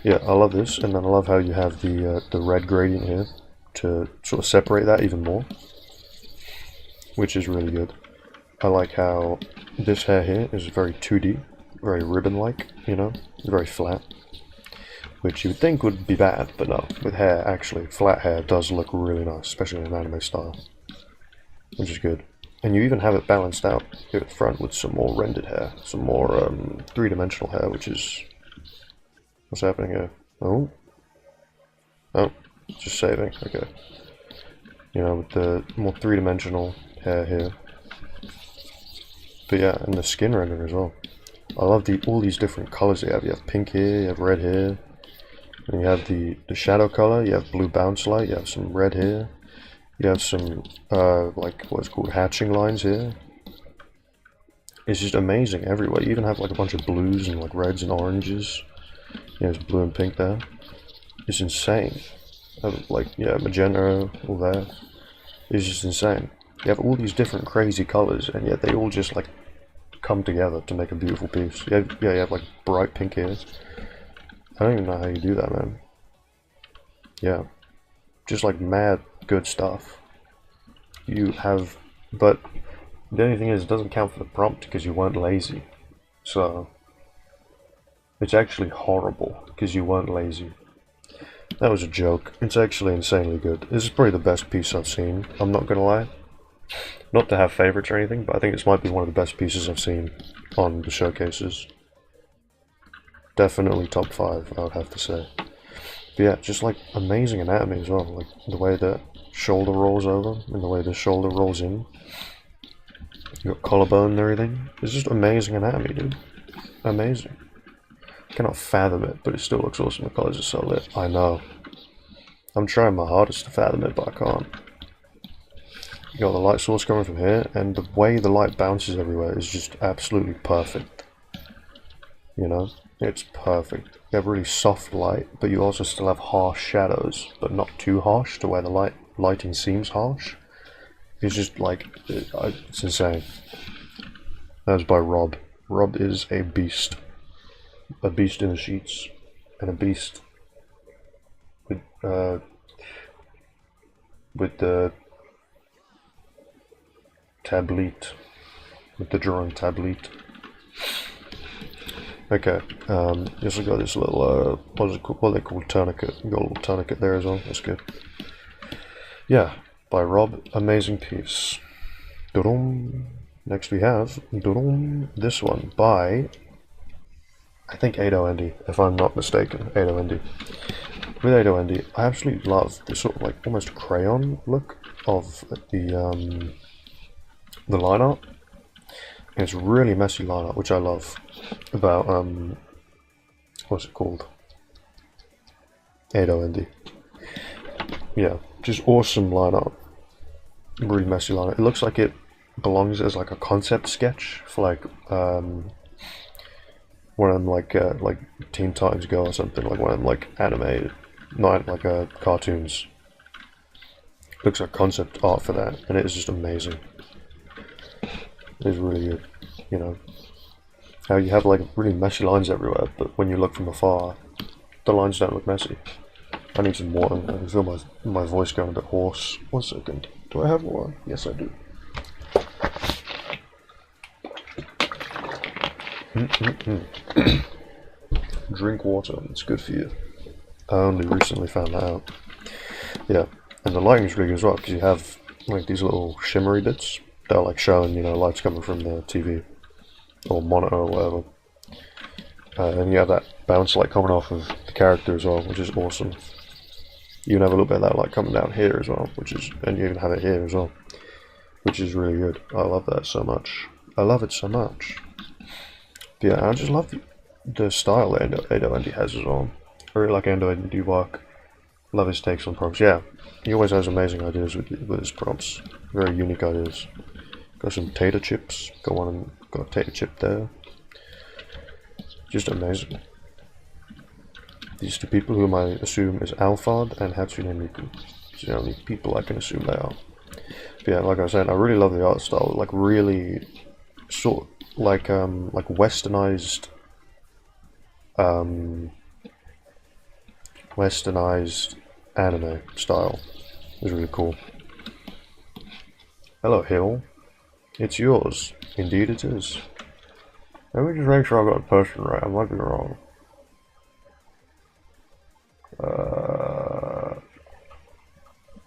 Yeah, I love this, and then I love how you have the red gradient here to sort of separate that even more, which is really good. I like how this hair here is very 2D, very ribbon-like, you know, very flat, which you would think would be bad, but no, with hair, actually, flat hair does look really nice, especially in an anime style, which is good. And you even have it balanced out here at the front with some more rendered hair, some more three-dimensional hair, which is... What's happening here? Oh. Oh, just saving, okay. You know, with the more three-dimensional hair here. But yeah, and the skin render as well. I love all these different colors you have. You have pink here, you have red here. And you have the shadow color, you have blue bounce light, you have some red here. You have some, like, what's called hatching lines here. It's just amazing everywhere. You even have, like, a bunch of blues and, like, reds and oranges. Yeah, there's blue and pink there. It's insane. Like, yeah, magenta, all that. It's just insane. You have all these different crazy colors, and yet they all just, like, come together to make a beautiful piece. You have like, bright pink here. I don't even know how you do that, man. Yeah. Just, like, mad good stuff. You have... But the only thing is, it doesn't count for the prompt because you weren't lazy. So... It's actually horrible because you weren't lazy. That was a joke. It's actually insanely good. This is probably the best piece I've seen. I'm not gonna lie. Not to have favorites or anything, but I think this might be one of the best pieces I've seen on the showcases. Definitely top 5, I would have to say. But yeah, just like amazing anatomy as well. Like the way the shoulder rolls over and the way the shoulder rolls in. You got collarbone and everything. It's just amazing anatomy, dude. Amazing. Cannot fathom it, but it still looks awesome. The colors are so lit. I know. I'm trying my hardest to fathom it, but I can't. You got the light source coming from here, and the way the light bounces everywhere is just absolutely perfect. You know? It's perfect. You have really soft light, but you also still have harsh shadows, but not too harsh to where the lighting seems harsh. It's just like, it's insane. That was by Rob. Rob is a beast. A beast in the sheets, and a beast with the tablet, with the drawing tablet. Okay, you also got this little what they call tourniquet. You got a little tourniquet there as well. That's good. Yeah, by Rob, amazing piece. Next we have this one by, I think, Ado-Andy, if I'm not mistaken. Ado-Andy. With Ado-Andy, I absolutely love the sort of like almost crayon look of the line art. And it's really messy line art, which I love about what's it called? Ado-Andy. Yeah, just awesome line art. Really messy line art. It looks like it belongs as like a concept sketch for like one of them like Teen Titans Go or something, like one of them like anime, not like cartoons. Looks like concept art for that, and it is just amazing. It is really good, you know. How you have like really messy lines everywhere, but when you look from afar, the lines don't look messy. I need some water. I can feel my voice going a bit hoarse. 1 second. Do I have water? Yes, I do. Drink water, it's good for you. I only recently found that out. Yeah, and the lighting is really good as well, because you have like these little shimmery bits that are like showing, you know, lights coming from the TV or monitor or whatever. And you have that bounce light coming off of the character as well, which is awesome. You even have a little bit of that light coming down here as well, and you even have it here as well, which is really good. I love that so much. I love it so much. Yeah, I just love the style that Ado-Andy has as well. I really like Ado-Andy work. Love his takes on prompts. Yeah, he always has amazing ideas with his prompts. Very unique ideas. Got some tater chips. Got a tater chip there. Just amazing. These two people, whom I assume is Alphard and Hatsune Miku. It's the only people I can assume they are. But yeah, like I was saying, I really love the art style. Like really, sort like westernized, westernized anime style. It's really cool. Hello, Hill. It's yours. Indeed, it is. Let me just make sure I got the person right. I might be wrong.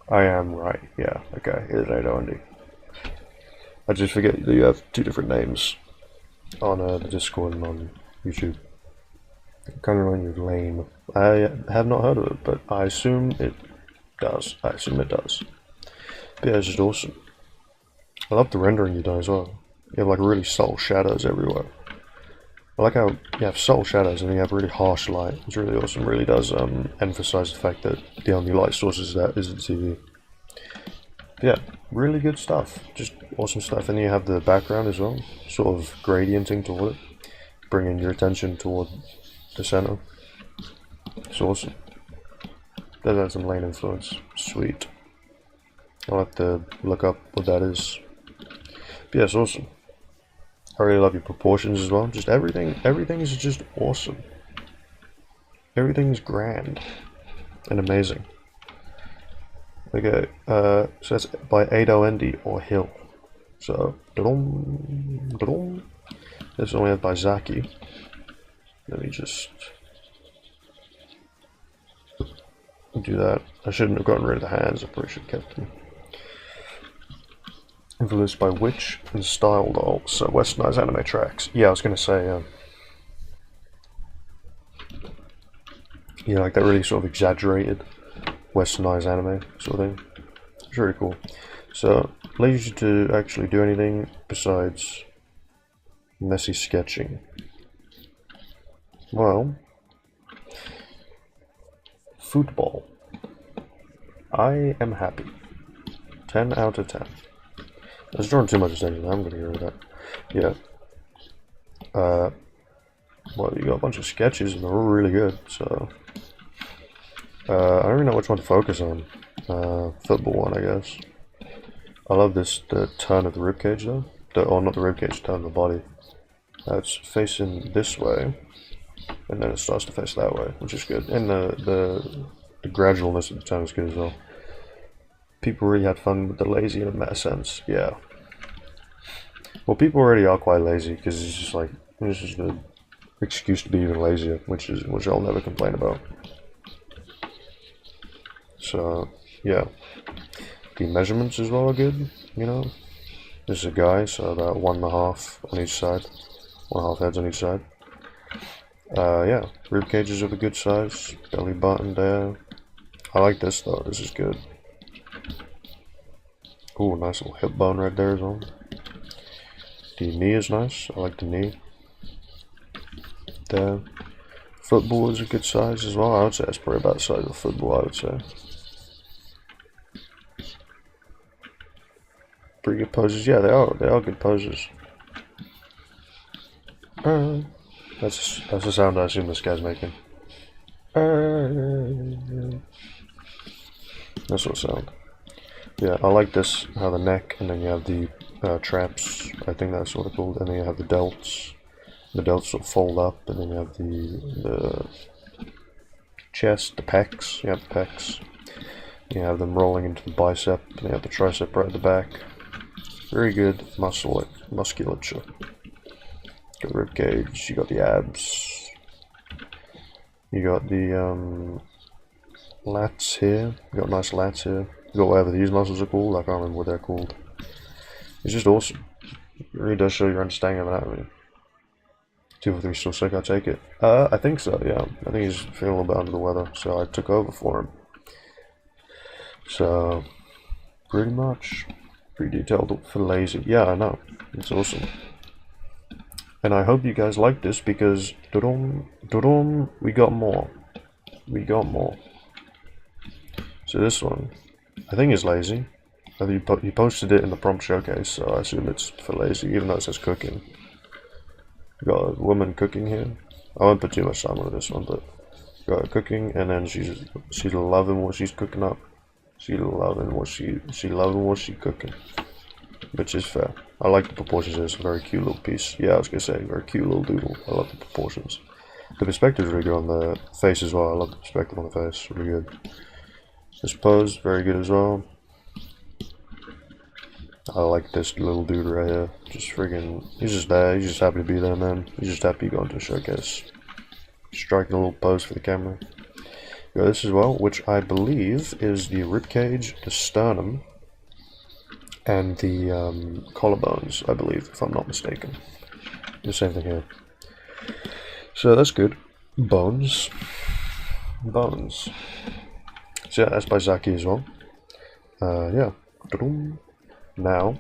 I am right. Yeah. Okay. It is Andy. I just forget that you have two different names on the Discord and on YouTube. Kind of really lame. I have not heard of it, but I assume it does. But yeah, it's just awesome. I love the rendering you've done as well. You have like really subtle shadows everywhere. I like how you have subtle shadows and then you have really harsh light. It's really awesome. It really does emphasize the fact that the only light source is the TV. But yeah, really good stuff. Just awesome stuff. And then you have the background as well, sort of gradienting toward it, bringing your attention toward the center. It's awesome. Does have some lane influence. Sweet. I'll have to look up what that is. But yeah, it's awesome. I really love your proportions as well. Just everything is just awesome. Everything is grand and amazing. Okay, so that's by veado or Hill. So, this only by Zaki. Let me just do that. I shouldn't have gotten rid of the hands. I probably should have kept them. Influenced by Witch and Style Doll, so westernized anime tracks. Yeah, I was gonna say, yeah, like that really sort of exaggerated westernized anime sort of thing. It's really cool. So, allows you to actually do anything besides messy sketching. Well, football. I am happy. 10 out of 10. I was drawing too much attention. I'm gonna get rid of that. Yeah. Well, you got a bunch of sketches and they're all really good. So, I don't really know which one to focus on. Football one, I guess. I love the turn of the ribcage though. Or not the ribcage, turn of the body. It's facing this way, and then it starts to face that way, which is good. And the gradualness of the turn is good as well. People really had fun with the lazy in a meta sense, yeah. Well, people already are quite lazy because it's just like it's just an excuse to be even lazier, which I'll never complain about. So yeah, the measurements as well are good. You know, this is a guy, so about 1.5 on each side, 1.5 heads on each side. Yeah, rib cages of a good size, belly button there. I like this though. This is good. Ooh, nice little hip bone right there as well. The knee is nice. I like the knee. The football is a good size as well. I would say it's probably about the size of a football, I would say. Pretty good poses. Yeah, they are good poses. That's the sound I assume this guy's making. That sort of sound. Yeah, I like this, how the neck, and then you have the traps, I think that's what they're called, and then you have the delts. The delts sort of fold up, and then you have the chest, the pecs, you have the pecs. You have them rolling into the bicep, and you have the tricep right at the back. Very good musculature. Got rib cage, you got the abs. You got the lats here, you got nice lats here. You got whatever these muscles are called, I can't remember what they're called. It's just awesome. It really does show your understanding of anatomy. 243 still sick, I take it. I think so, yeah. I think he's feeling a little bit under the weather, so I took over for him. So, pretty much. Pretty detailed for lazy. Yeah, I know. It's awesome. And I hope you guys like this because, we got more. We got more. So this one, I think is lazy. He posted it in the prompt showcase, so I assume it's for lazy, even though it says cooking. We got a woman cooking here. I won't put too much time on this one, but we got her cooking, and then she's loving what she's cooking up. She loving what she cooking, which is fair. I like the proportions. It's a very cute little piece. Yeah, I was gonna say very cute little doodle. I love the proportions. The perspective is really good on the face as well. I love the perspective on the face. Really good. This pose very good as well. I like this little dude right here. Just friggin', he's just there. He's just happy to be there, man. He's just happy going to a showcase. Striking a little pose for the camera. Got this as well, which I believe is the ribcage, the sternum, and the collarbones, I believe, if I'm not mistaken. The same thing here. So that's good. Bones. Bones. So yeah, that's by Zaki as well. Yeah. Now,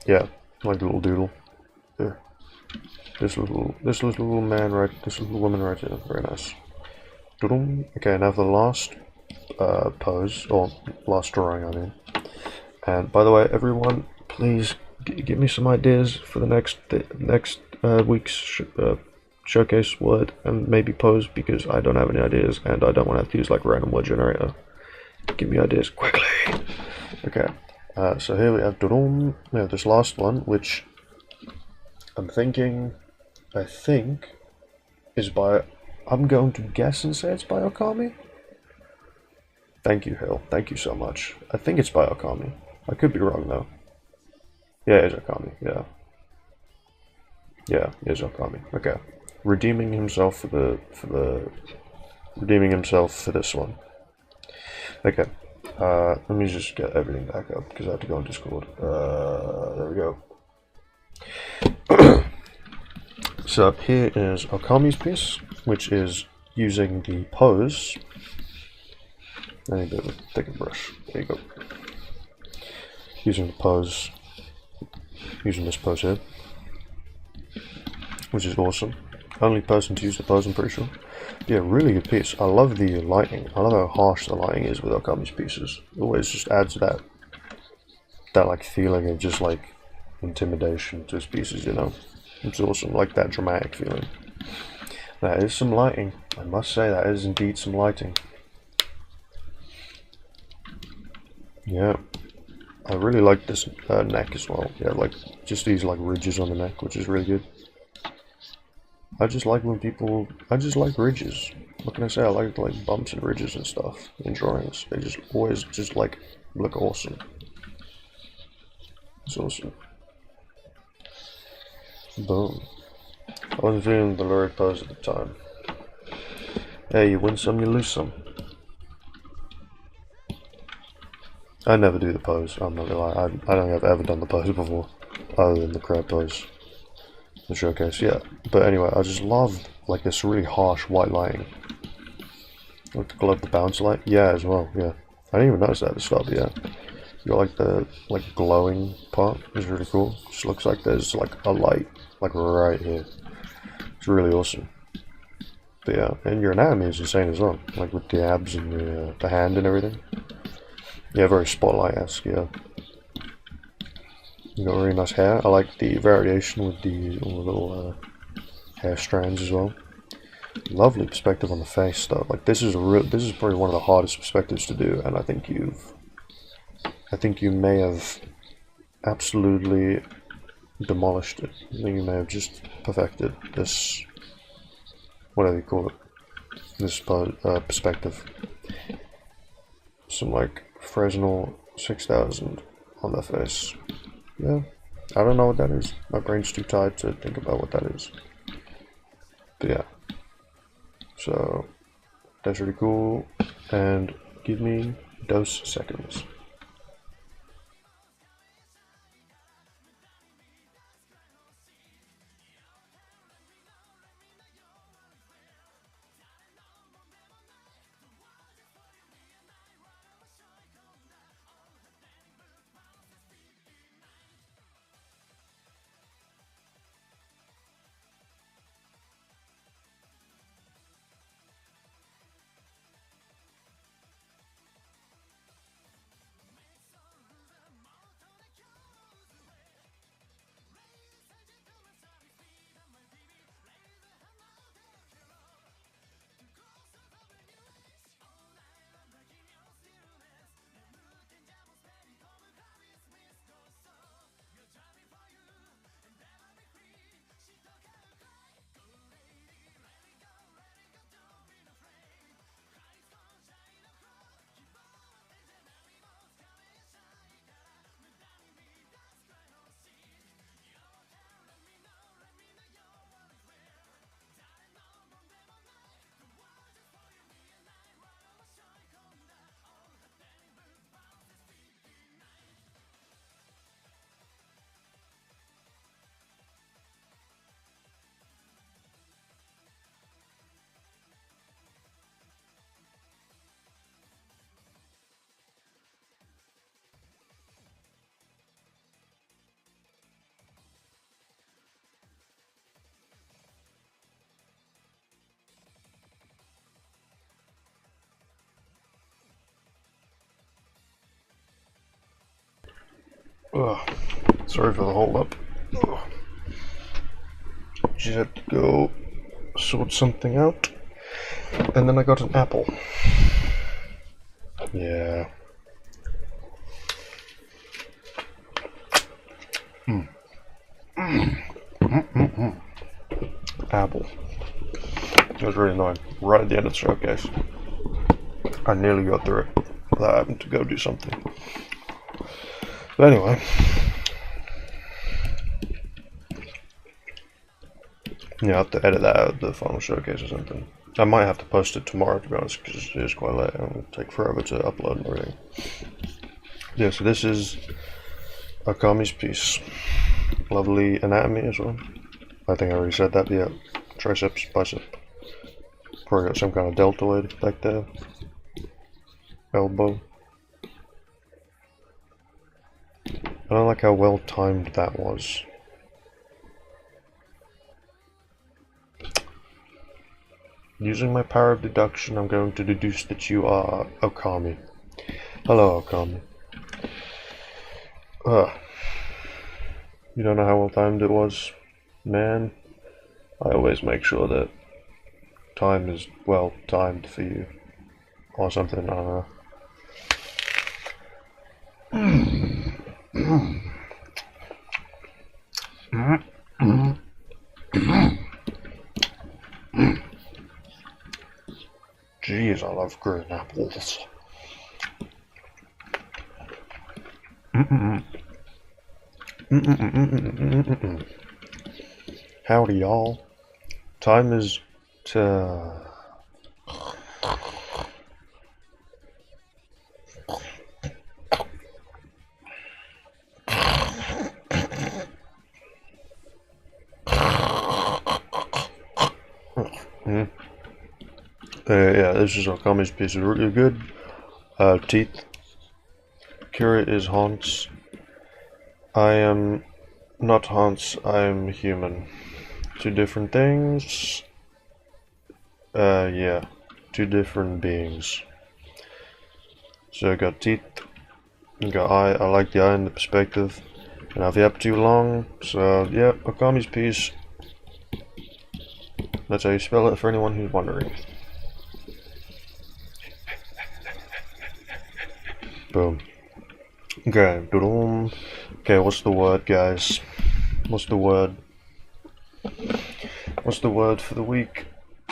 yeah, like the little doodle. There. This little man right, this little woman right here. Very nice. Okay, now for the last pose, or last drawing, I mean. And by the way, everyone, please give me some ideas for the next week's showcase word and maybe pose, because I don't have any ideas and I don't want to have to use like random word generator. Give me ideas quickly. Okay, so here we have this last one, which I think is by. I'm going to guess and say it's by Okami. Thank you, Hill. Thank you so much. I think it's by Okami. I could be wrong though. Yeah, it's Okami. Yeah. Yeah, it's Okami. Okay. Redeeming himself for this one. Okay. Let me just get everything back up because I have to go on Discord. There we go. So up here is Okami's piece, which is using the pose. I need a thicker brush. There you go. Using the pose, using this pose here, which is awesome. Only person to use the pose, I'm pretty sure. Yeah, really good piece. I love the lighting. I love how harsh the lighting is with Okami's pieces. It always just adds that like feeling of just like intimidation to his pieces, you know. It's awesome, like that dramatic feeling. That is some lighting. I must say that is indeed some lighting. Yeah, I really like this neck as well. Yeah, like just these like ridges on the neck, which is really good. I just like when people. I just like ridges. What can I say? I like bumps and ridges and stuff in drawings. They just always just like look awesome. It's awesome. Boom. I wasn't feeling the lyric pose at the time. Hey, you win some, you lose some. I never do the pose, I'm not gonna lie. I don't think I've ever done the pose before, other than the crab pose. The showcase, yeah. But anyway, I just love like this really harsh white lighting. Like the glow of the bounce light, yeah, as well, yeah. I didn't even notice that at the start, but yeah. You got like the glowing part is really cool. Just looks like there's like a light like right here. It's really awesome. But yeah, and your anatomy is insane as well, like with the abs and the hand and everything. Yeah, very spotlight-esque, yeah. You got really nice hair. I like the variation with the little hair strands as well. Lovely perspective on the face though. Like this is probably one of the hardest perspectives to do, and I think you may have absolutely demolished it. I think you may have just perfected this, whatever you call it, this perspective. Some like Fresnel 6000 on their face. Yeah, I don't know what that is. My brain's too tired to think about what that is. But yeah, so that's really cool. And give me those seconds. Ugh. Sorry for the hold up. Ugh. Just had to go sort something out. And then I got an apple. Yeah. Apple. It was really annoying. Right at the end of the showcase. I nearly got through it without having to go do something. But anyway. Yeah, I have to edit that out of the final showcase or something. I might have to post it tomorrow, to be honest, because it is quite late. It'll take forever to upload and everything. Yeah, so this is Akami's piece. Lovely anatomy as well. I think I already said that, yeah. Triceps, bicep. Probably got some kind of deltoid back there. Elbow. I don't like how well timed that was. Using my power of deduction, I'm going to deduce that you are Okami. Hello, Okami. You don't know how well timed it was? Man, I always make sure that time is well timed for you. Or something, I don't know. Jeez, I love green apples. Howdy, y'all. Time is to... yeah, this is Okami's piece. It's really good. Teeth. Kira is haunts. I am not haunts, I am human. Two different things. Yeah. Two different beings. So I got teeth. Got eye. I like the eye and the perspective. And I've yapped too long. So, yeah, Okami's piece. That's how you spell it for anyone who's wondering. Boom. Okay, okay, what's the word, guys? What's the word? What's the word for the week?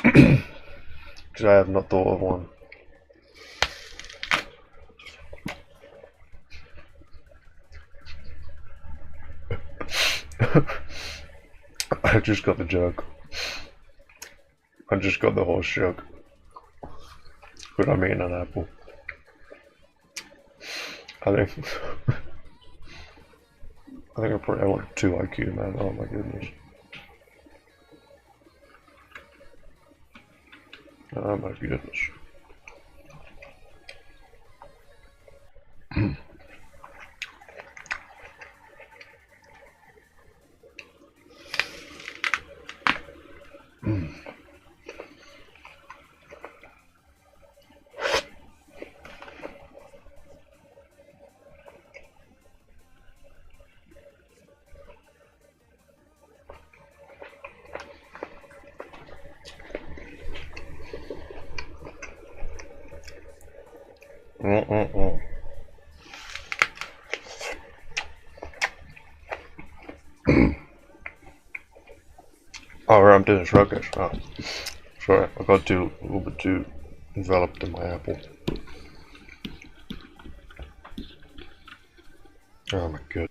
Because I have not thought of one. I just got the joke. I just got the horse joke. But I'm eating an apple. I think I probably have like 2 IQ, man. Oh my goodness. Oh my goodness. Oh, right, I'm doing this ruckus. Oh, sorry, I got a little bit too enveloped in my apple. Oh my goodness.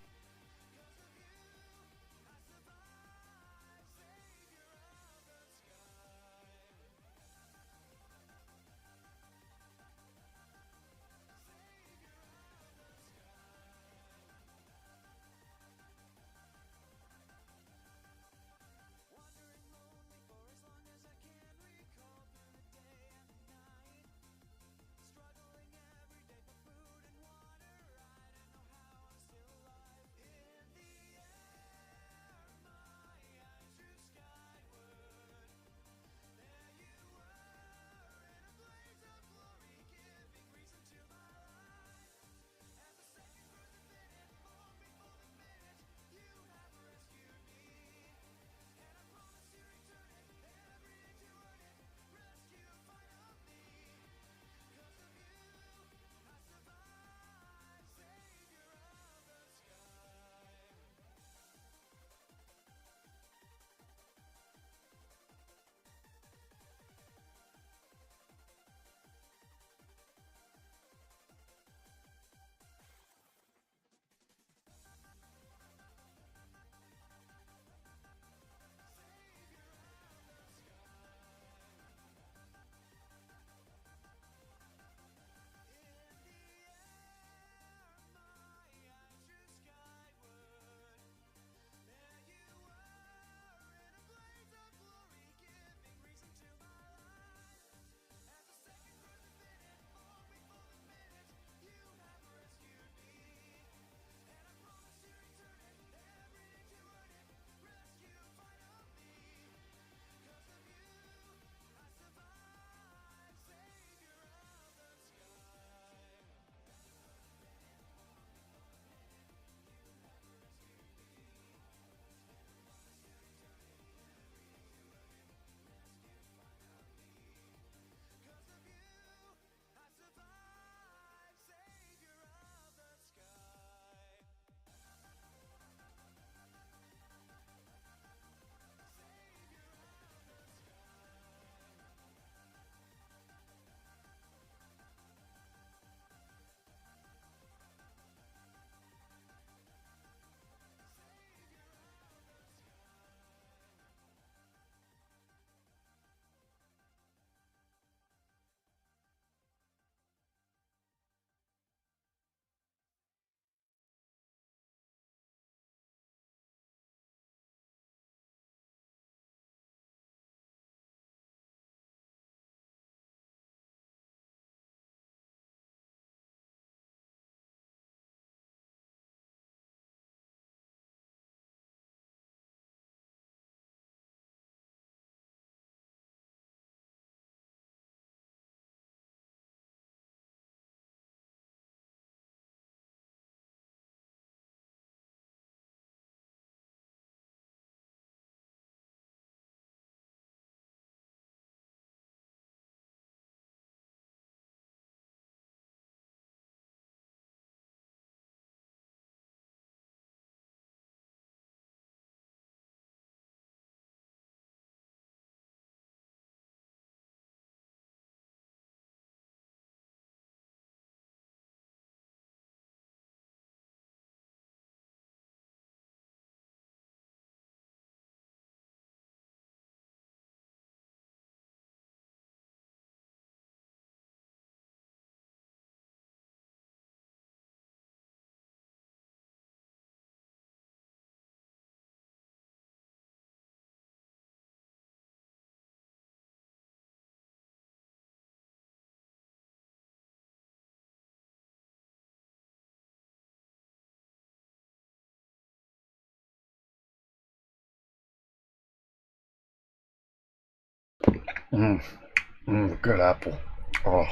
Good apple. Oh.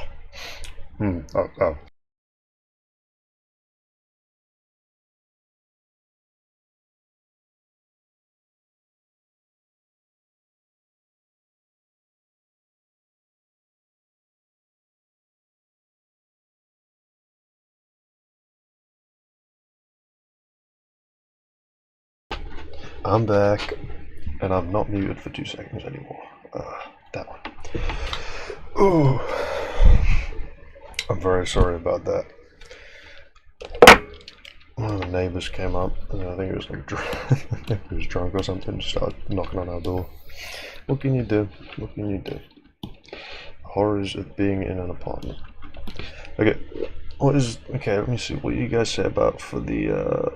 Oh. I'm back, and I'm not muted for 2 seconds anymore. That one. Ooh. I'm very sorry about that. One of the neighbors came up, and I think he was like he was drunk or something, just started knocking on our door. What can you do? What can you do? Horrors of being in an apartment. Okay, let me see what you guys say about for the,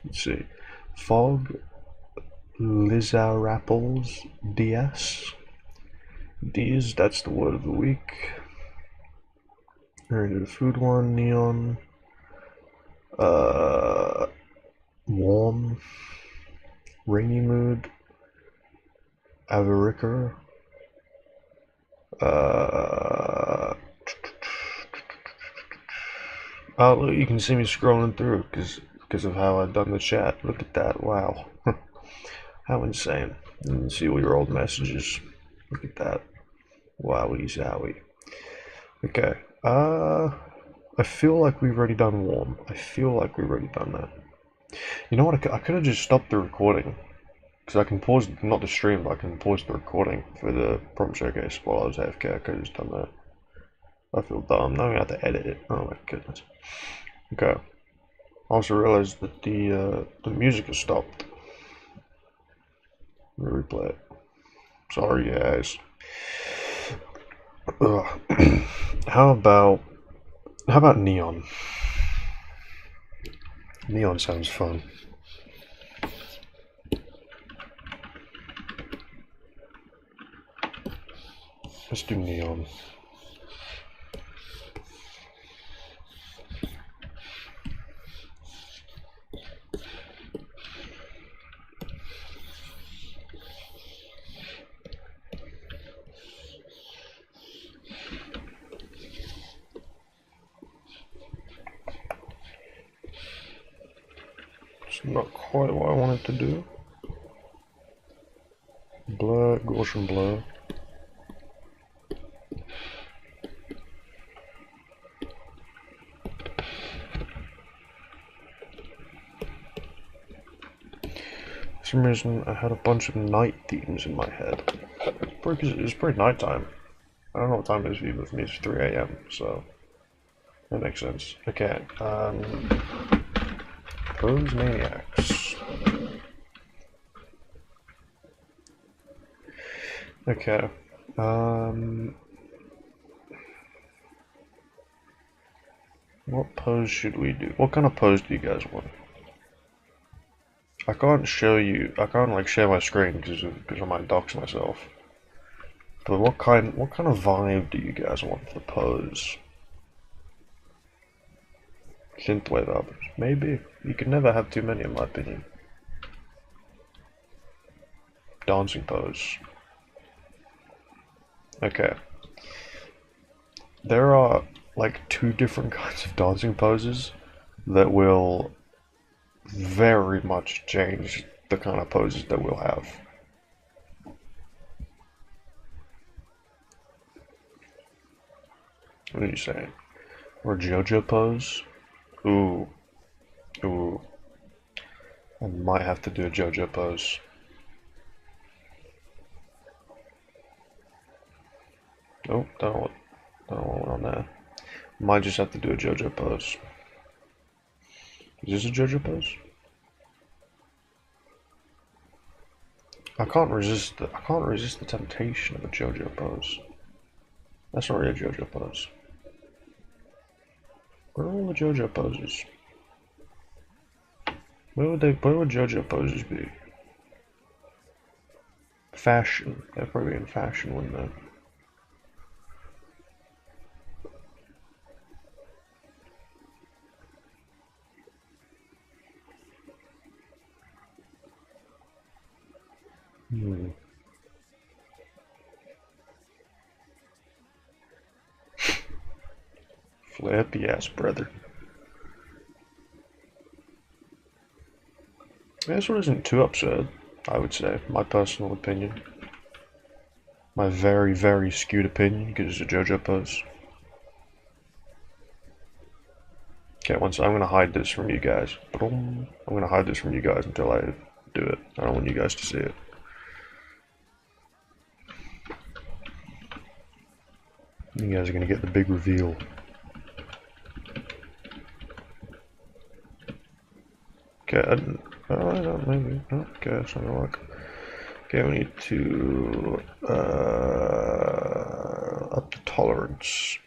let's see, Fog Lizarapples DS. These, that's the word of the week. Alright, the food one, neon. Warm. Rainy mood. Avarica. Oh, look, you can see me scrolling through because of how I've done the chat. Look at that, wow. How insane. You can see all your old messages. Look at that. Wowie zowie. Okay. I feel like we've already done warm. I feel like we've already done that. You know what? I could have just stopped the recording. Because I can pause, not the stream, but I can pause the recording for the prompt showcase while I was AFK. I could have just done that. I feel dumb. Now I have to edit it. Oh my goodness. Okay. I also realized that the music has stopped. Let me replay it. Sorry, guys. How about neon? Neon sounds fun. Let's do neon. It's not quite what I wanted to do. Blur, Gaussian blur. For some reason, I had a bunch of night themes in my head. It's pretty nighttime. I don't know what time it is for you, but for me it's 3 AM, so that makes sense. Okay, Pose Maniacs. Okay, what pose should we do? What kind of pose do you guys want? I can't like share my screen because I might dox myself. But what kind of vibe do you guys want for the pose? Synthwave albums, maybe. You can never have too many, in my opinion. Dancing pose. Okay. There are like 2 different kinds of dancing poses that will very much change the kind of poses that we'll have. What are you saying? Or JoJo pose? Ooh. I might have to do a JoJo pose. Oh, don't want one on there. Might just have to do a JoJo pose. Is this a JoJo pose? I can't resist the temptation of a JoJo pose. That's not really a JoJo pose. Where are all the JoJo poses? Where would JoJo poses be? Fashion. They'd probably be in fashion, wouldn't they? Flippy ass brother. This one isn't too absurd, I would say. My personal opinion. My very, very skewed opinion, because it's a JoJo pose. Okay, I'm gonna hide this from you guys. I'm gonna hide this from you guys until I do it. I don't want you guys to see it. You guys are gonna get the big reveal. Okay, maybe. Okay, that's not gonna work. Okay, we need to up the tolerance.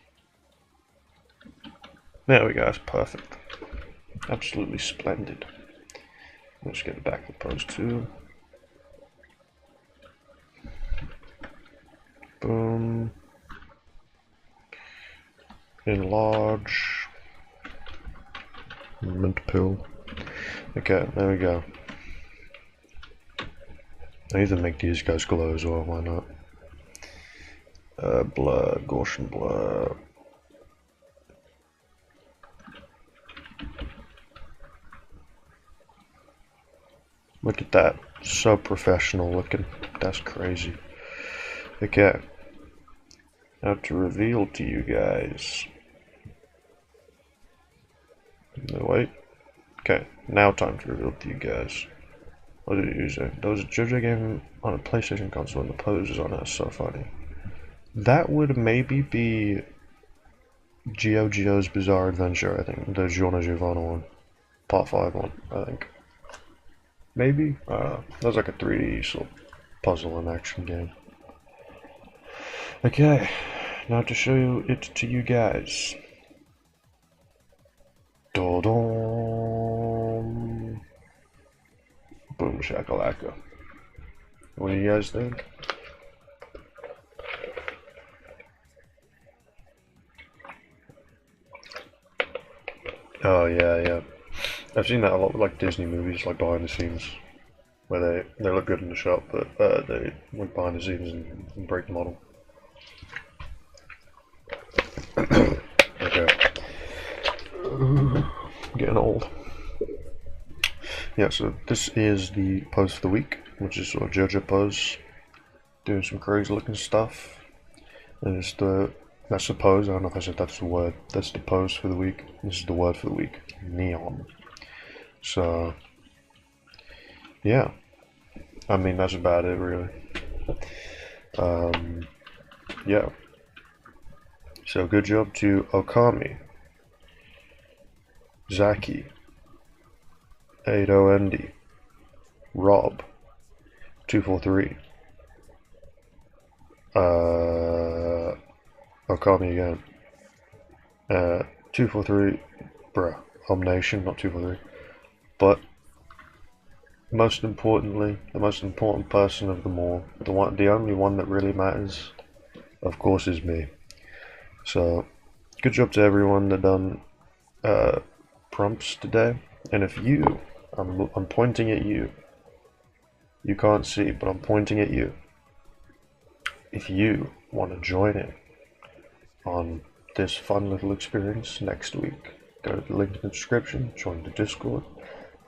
There we go, that's perfect. Absolutely splendid. Let's get back to pose 2. Boom. Enlarge. Mint pill. Okay, there we go. I need to make these guys glow as well, why not? Blur, Gaussian blur. Look at that, so professional looking. That's crazy. Okay, now to reveal to you guys. No, wait. Okay, now time to reveal to you guys. What did it use? There was a JoJo game on a PlayStation console and the poses on it are so funny. That would maybe be Geo-Geo's Bizarre Adventure, I think. The Giorno Giovanna one. Part 5 one, I think. Maybe? That was like a 3D sort of puzzle and action game. Okay, now to show it to you guys. Do-dum. Boom shakalaka. What do you guys think? Oh yeah. I've seen that a lot with like Disney movies, like behind the scenes, where they look good in the shop, but they look behind the scenes and break the model. Okay. Getting old. Yeah, so this is the pose for the week, which is sort of JoJo pose. Doing some crazy looking stuff. And that's the pose, I don't know if I said that's the word. That's the pose for the week. This is the word for the week. Neon. So, yeah. I mean, that's about it, really. Yeah. So, good job to Okami, Zaki, Ado Andy, Rob, 243, Okami again, 243, bruh, Nation, not 243, but most importantly, the most important person of them all, the only one that really matters, of course, is me. So, good job to everyone that done prompts today. And if you, I'm pointing at you. You can't see, but I'm pointing at you. If you want to join in on this fun little experience next week, go to the link in the description, join the Discord,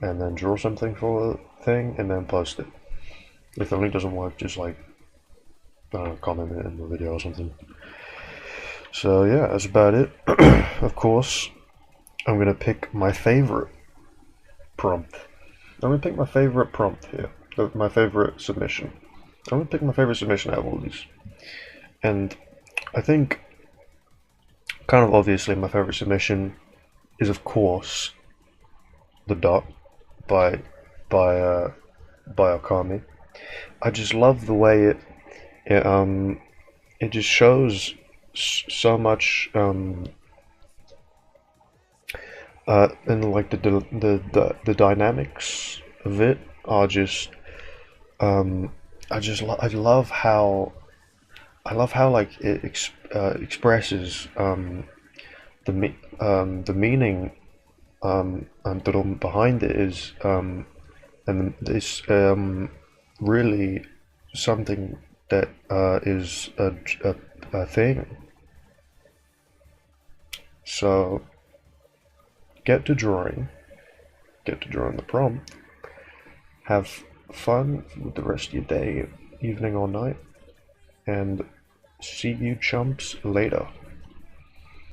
and then draw something for the thing, and then post it. If the link doesn't work, just like, comment it in the video or something. So yeah, that's about it. Of course, I'm gonna pick my favorite prompt. I'm gonna pick my favorite prompt here. My favorite submission. I'm gonna pick my favorite submission out of all these. And I think, kind of obviously, my favorite submission is, of course, The Dot by Okami. I just love the way it just shows so much and like the dynamics of it are just I love how like it expresses the meaning behind it is and it's really something that is a thing. So, get to drawing the prompt, have fun with the rest of your day, evening or night, and see you chumps later.